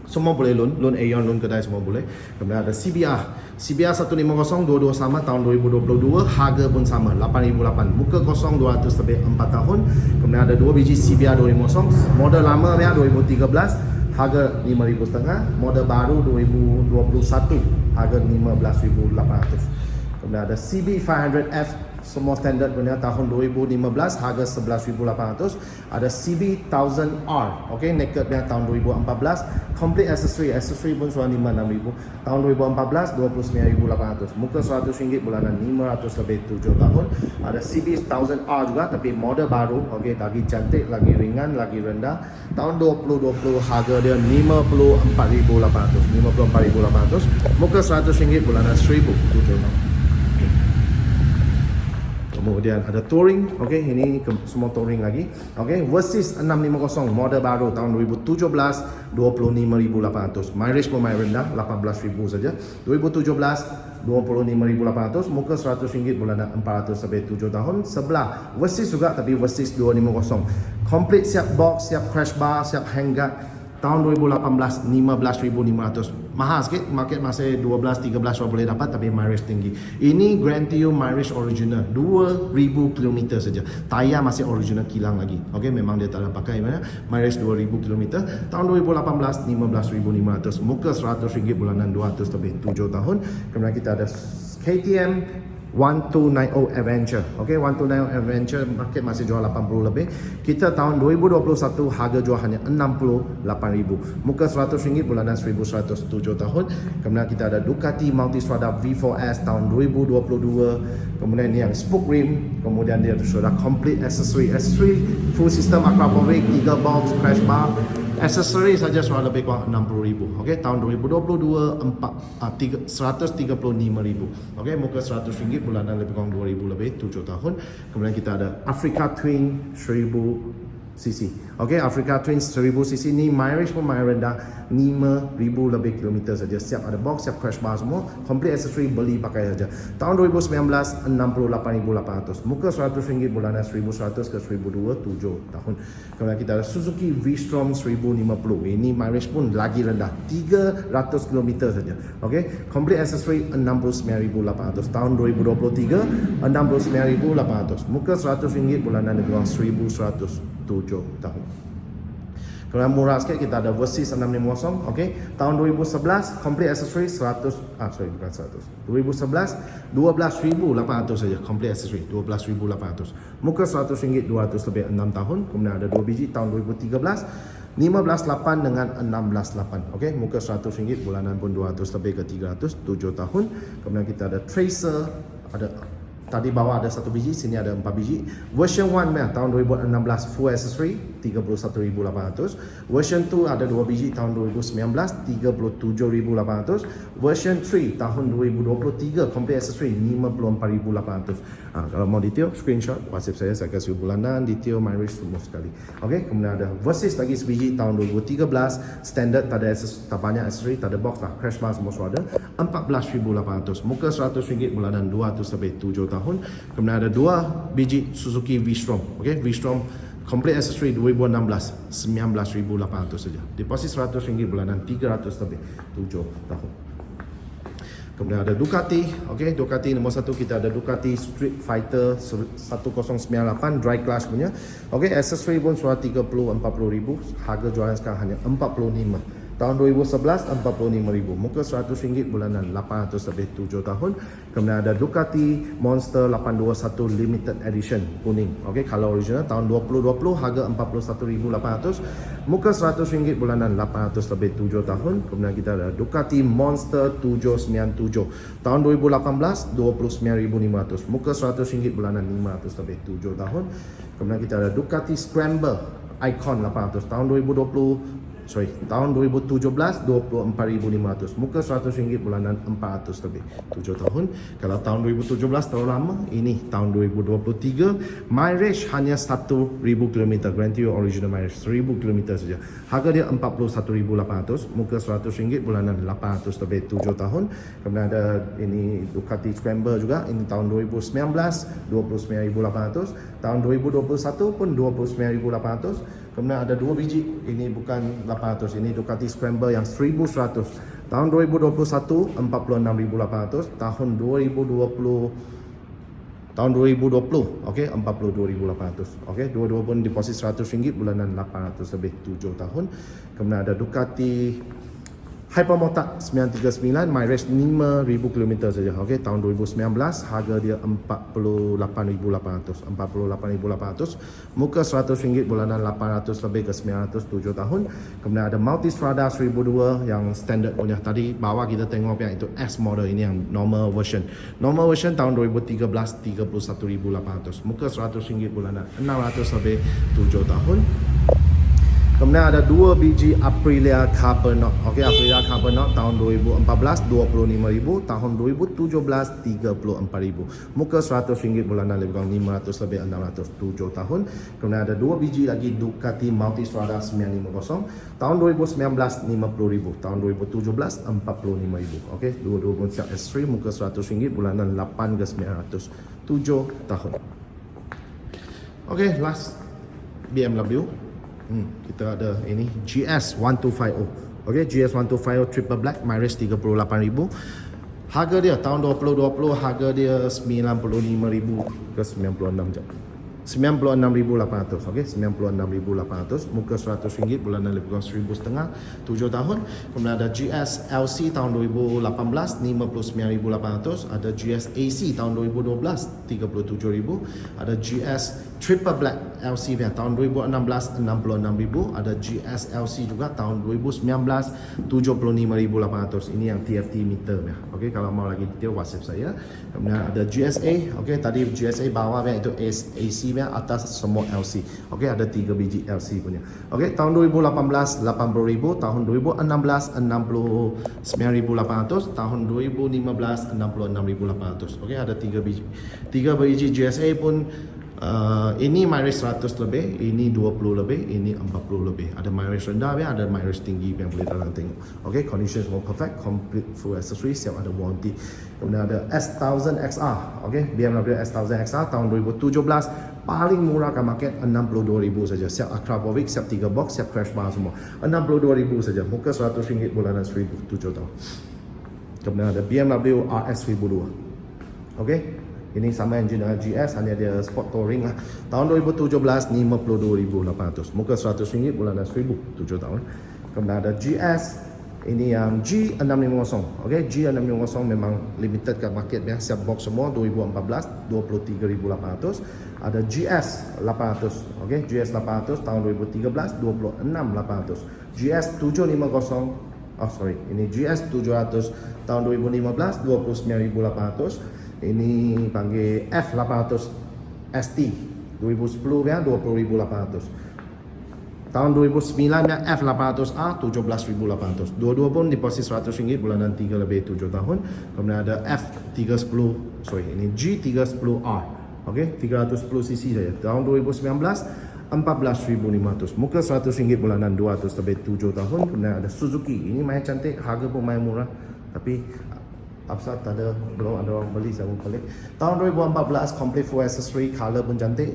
Semua boleh loan Aeon, loan kedai semua boleh. Kemudian ada CBR 150 22 sama tahun 2022, harga pun sama 8,800. Muka kosong 200 lebih 4 tahun. Kemudian ada 2 biji CBR 250 model lama dia 2013, harga 5,500. Model baru 2021, harga 15,800. Kemudian ada CB500F semua standard punya tahun 2015 harga 11,800. Ada CB1000R, okey, naked punya tahun 2014. Complete accessory pun sudah 56,000. Tahun 2014 29,800. Muka RM100 bulanan 500 lebih 7 tahun. Ada CB1000R juga tapi model baru, okey, lagi cantik, lagi ringan, lagi rendah. Tahun 2020 harga dia 54,800. 54,800. Muka RM100 bulanan 1,000 7 tahun. Kemudian ada touring, okey, ini semua touring lagi. Okey, Versys 650 model baru tahun 2017 25,800. Mileage pun main rendah 18,000 saja. 2017 25,800. Muka RM100 bulanan 400 sampai 7 tahun. Sebelah Versys juga tapi Versys 250. Complete siap box, siap crash bar, siap handguard. Tahun 2018 15,500. Mahal sikit, market masih 12-13 boleh dapat tapi mileage tinggi. Ini Grand Tio mileage original 2,000 km saja. Tayar masih original kilang lagi. Okey, memang dia tak ada pakai mana. Mileage 2,000 km. Tahun 2018 15,500. Muka RM100 bulanan 200 lebih 7 tahun. Kemudian kita ada KTM 1290 Adventure. Okey, 1290 Adventure market masih jual 80 lebih. Kita tahun 2021 harga jual hanya 68,000. Muka RM100 bulanan 1,100 7 tahun. Kemudian kita ada Ducati Multistrada V4S tahun 2022. Kemudian ni yang spoke rim. Kemudian dia sudah complete accessory full system aquaporik, 3 box, crash bar. Aksesori saja sudah lebih kurang 60,000. Okey, tahun 2022 135,000. Okey, muka RM100 bulanan lebih kurang 2,000 lebih 7 tahun. Kemudian kita ada Africa Twin 1000cc. Okey, Africa Twin 1000cc ni mileage pun main rendah 5,000 lebih kilometer saja. Siap ada box, siap crash bar semua. Complete accessory beli pakai saja. Tahun 2019 68,800. Muka RM100 bulanan 1,100 ke 1,200 7 tahun. Kemudian kita ada Suzuki V-Strom 1050. Ini mileage pun lagi rendah 300 km saja. Okey, complete accessory 69,800. Tahun 2023 69,800. Muka RM100 bulanan lebih kurang 1,107 tahun. Kemudian murah sikit kita ada Versys 650. Okey, tahun 2011 complete accessory 2011 12,800 saja complete accessory 12,800. Muka RM100 200 lebih 6 tahun. Kemudian ada 2 biji tahun 2013 15,8 dengan 16,8. Okey, muka RM100 bulanan pun 200 lebih ke 300 7 tahun. Kemudian kita ada Tracer, ada tadi bawah ada 1 biji, sini ada 4 biji. Version 1 tahun 2016 full accessory 31,800. Version 2 ada 2 biji tahun 2019 37,800. Version 3 tahun 2023 complete accessory 54,800. Kalau mau detail screenshot WhatsApp saya kasih bulanan, detail, mileage semua sekali. Okey, kemudian ada Versys lagi sebiji tahun 2013 standard, tak ada tak banyak accessory, tak ada box lah, crash bar semua sudah ada 14,800. Muka RM100 bulanan 200 sampai 7 tahun. Kemudian ada 2 biji Suzuki V-Strom. Okey, V-Strom complete accessory 2016 19,800 saja. Deposit RM100 bulanan 300 lebih 7 tahun. Kemudian ada Ducati. Okey, Ducati nombor 1 kita ada Ducati Street Fighter 1098 dry class punya. Okey, accessory pun sudah 30-40,000. Harga jualan sekarang hanya 45. Tahun 2011 45,000. Muka RM100 bulanan 800 lebih 7 tahun. Kemudian ada Ducati Monster 821 Limited Edition kuning. Okey, kalau original tahun 2020 harga 41,800. Muka RM100 bulanan 800 lebih 7 tahun. Kemudian kita ada Ducati Monster 797 tahun 2018 29,500. Muka RM100 bulanan 500 lebih 7 tahun. Kemudian kita ada Ducati Scramble Icon 800 tahun 2017 24,500. Muka RM100 bulanan 400 lebih 7 tahun. Kalau tahun 2017 terlalu lama, ini tahun 2023 mileage hanya 1,000 km. Grand Tio original mileage 1,000 km saja. Harga dia 41,800. Muka RM100 bulanan 800 lebih 7 tahun. Kemudian ada ini Ducati Scramble juga, ini tahun 2019 29,800. Tahun 2021 pun 29,800. Kemudian ada 2 biji, ini bukan 800, ini Ducati Scramble yang 1,100. Tahun 2021 46,800. Tahun 2020 okey 42,800. Okey, dua-dua pun deposit RM100 bulanan 800 lebih 7 tahun. Kemudian ada Ducati Hypermotard 939, mileage 5,000 km saja. Okey, tahun 2019, harga dia 48,800. 48,800. Muka RM100, bulanan 800 lebih ke 900, 7 tahun. Kemudian ada Multistrada 1002 yang standard punya. Tadi bawah kita tengok yang itu S model, ini yang normal version. Normal version tahun 2013, 31,800. Muka RM100, bulanan 600 lebih 7 tahun. Kemudian ada 2 biji Aprilia Carbonite. Okey, Aprilia Carbonite tahun 2014 25,000, tahun 2017 34,000. Muka RM100, bulanan lebih kurang 500 lebih 600, 7 tahun. Kemudian ada 2 biji lagi Ducati Multistrada 950, tahun 2019 50,000, tahun 2017 45,000. Okey, dua-dua pun siap S3, muka RM100, bulanan 8 ke 900, 7 tahun. Okey, last BMW. Kita ada ini GS 1250. Okey, GS 1250 triple black, mileage 38,000. Harga dia tahun 2020, harga dia 95,000 ke 96 jam. 96,800. Okey, 96,800. Muka RM100, bulanan lebih kurang 1,500, 7 tahun. Kemudian ada GS LC tahun 2018 59,800. Ada GS AC tahun 2012 37,000. Ada GS Triple Black LC tahun 2016 66,000. Ada GS LC juga tahun 2019 75,800. Ini yang TFT meter ya. Okey, kalau mau lagi detail WhatsApp saya. Kemudian ada GSA. Okey, tadi GSA bawah itu AC atas semua LC. Okey, ada 3 biji LC punya. Okey, tahun 2018 80,000, tahun 2016 69,800, tahun 2015 66,800. Okey, ada 3 biji. 3 biji GSA pun ini mileage 100 lebih, ini 20 lebih, ini 40 lebih. Ada mileage rendah, ada mileage tinggi yang boleh dalam tengok. Okey, condition semua perfect, complete full accessory, siap ada warranty. Kemudian ada S1000 XR. Okey, BMW S1000 XR tahun 2017 paling murah kat market 62,000 saja. Siap Akrapovic, siap 3 box, siap crash bar semua. 62,000 saja. Muka RM100, bulanan 1,000, 7 tahun. Kemudian ada BMW RS 1002. Okey. Ini sama engine dengan GS, hanya dia sport touring lah. Tahun 2017 52,800. Muka RM100, bulanan 1,000, 7 tahun. Kemudian ada GS, ini yang G650. Okey, G650 memang limited kat market ya. Siap box semua 2014 23,800. Ada GS 800. Okey, GS 800 tahun 2013 26,800. GS 750. Ini GS 700 tahun 2015 29,800. Ini panggil F800 ST 2010 ya 20,800. Tahun 2009 ya F800A 17,800. Dua-dua pun di posisi RM100, bulanan 3 lebih 7 tahun. Kemudian ada F310, ini G310R. Okey, 310cc saja. Tahun 2019 14,500. Muka RM100, bulanan 200 lebih 7 tahun. Kemudian ada Suzuki. Ini main cantik, harga pun main murah. Tapi Apsal tak ada, belum ada orang beli, saya pun pelik. Tahun 2014 complete full accessory, color pun cantik,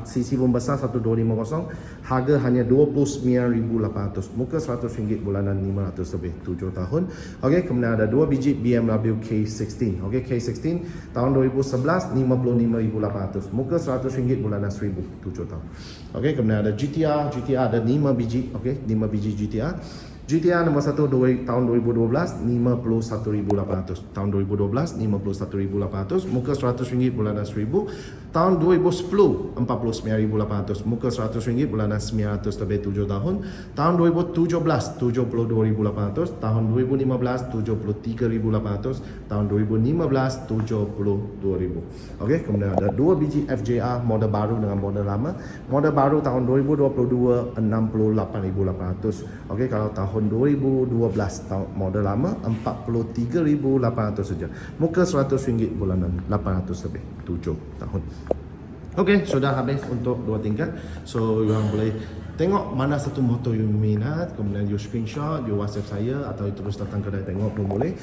CC pun besar 1250. Harga hanya 29,800. Muka RM100, bulanan 500 lebih 7 tahun. Okey, kemudian ada 2 biji BMW K16. Okey, K16 tahun 2011 55,800. Muka RM100, bulanan 1,000, 7 tahun. Okey, kemudian ada GTR ada 5 biji. Okey, 5 biji GTR. GTR nombor 1 tahun 2012 51,800. Tahun 2012 51,800. Muka RM100, bulanan 1,000. Tahun 2010 49,800. Muka RM100, bulanan 900 lebih 7 tahun. Tahun 2017 72,800. Tahun 2015 73,800. Tahun 2015 72,000. Okey, kemudian ada 2 biji FJR model baru dengan model lama. Model baru tahun 2022 68,800. Okey, kalau tahun 2012 tahun model lama 43,800 saja. Muka RM100, bulanan 800 lebih 7 tahun. Okey, sudah habis untuk 2 tingkat. So, you boleh tengok mana satu motor you minat, kemudian you screenshot, you WhatsApp saya atau you terus datang kedai tengok pun boleh.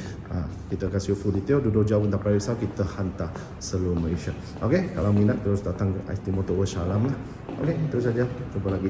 Kita kasih full detail, duduk jauh tak payah risau, kita hantar seluruh Malaysia. Okey, kalau minat terus datang ke IT Motor World Shah Alam lah. Okey, itu saja. Jumpa lagi.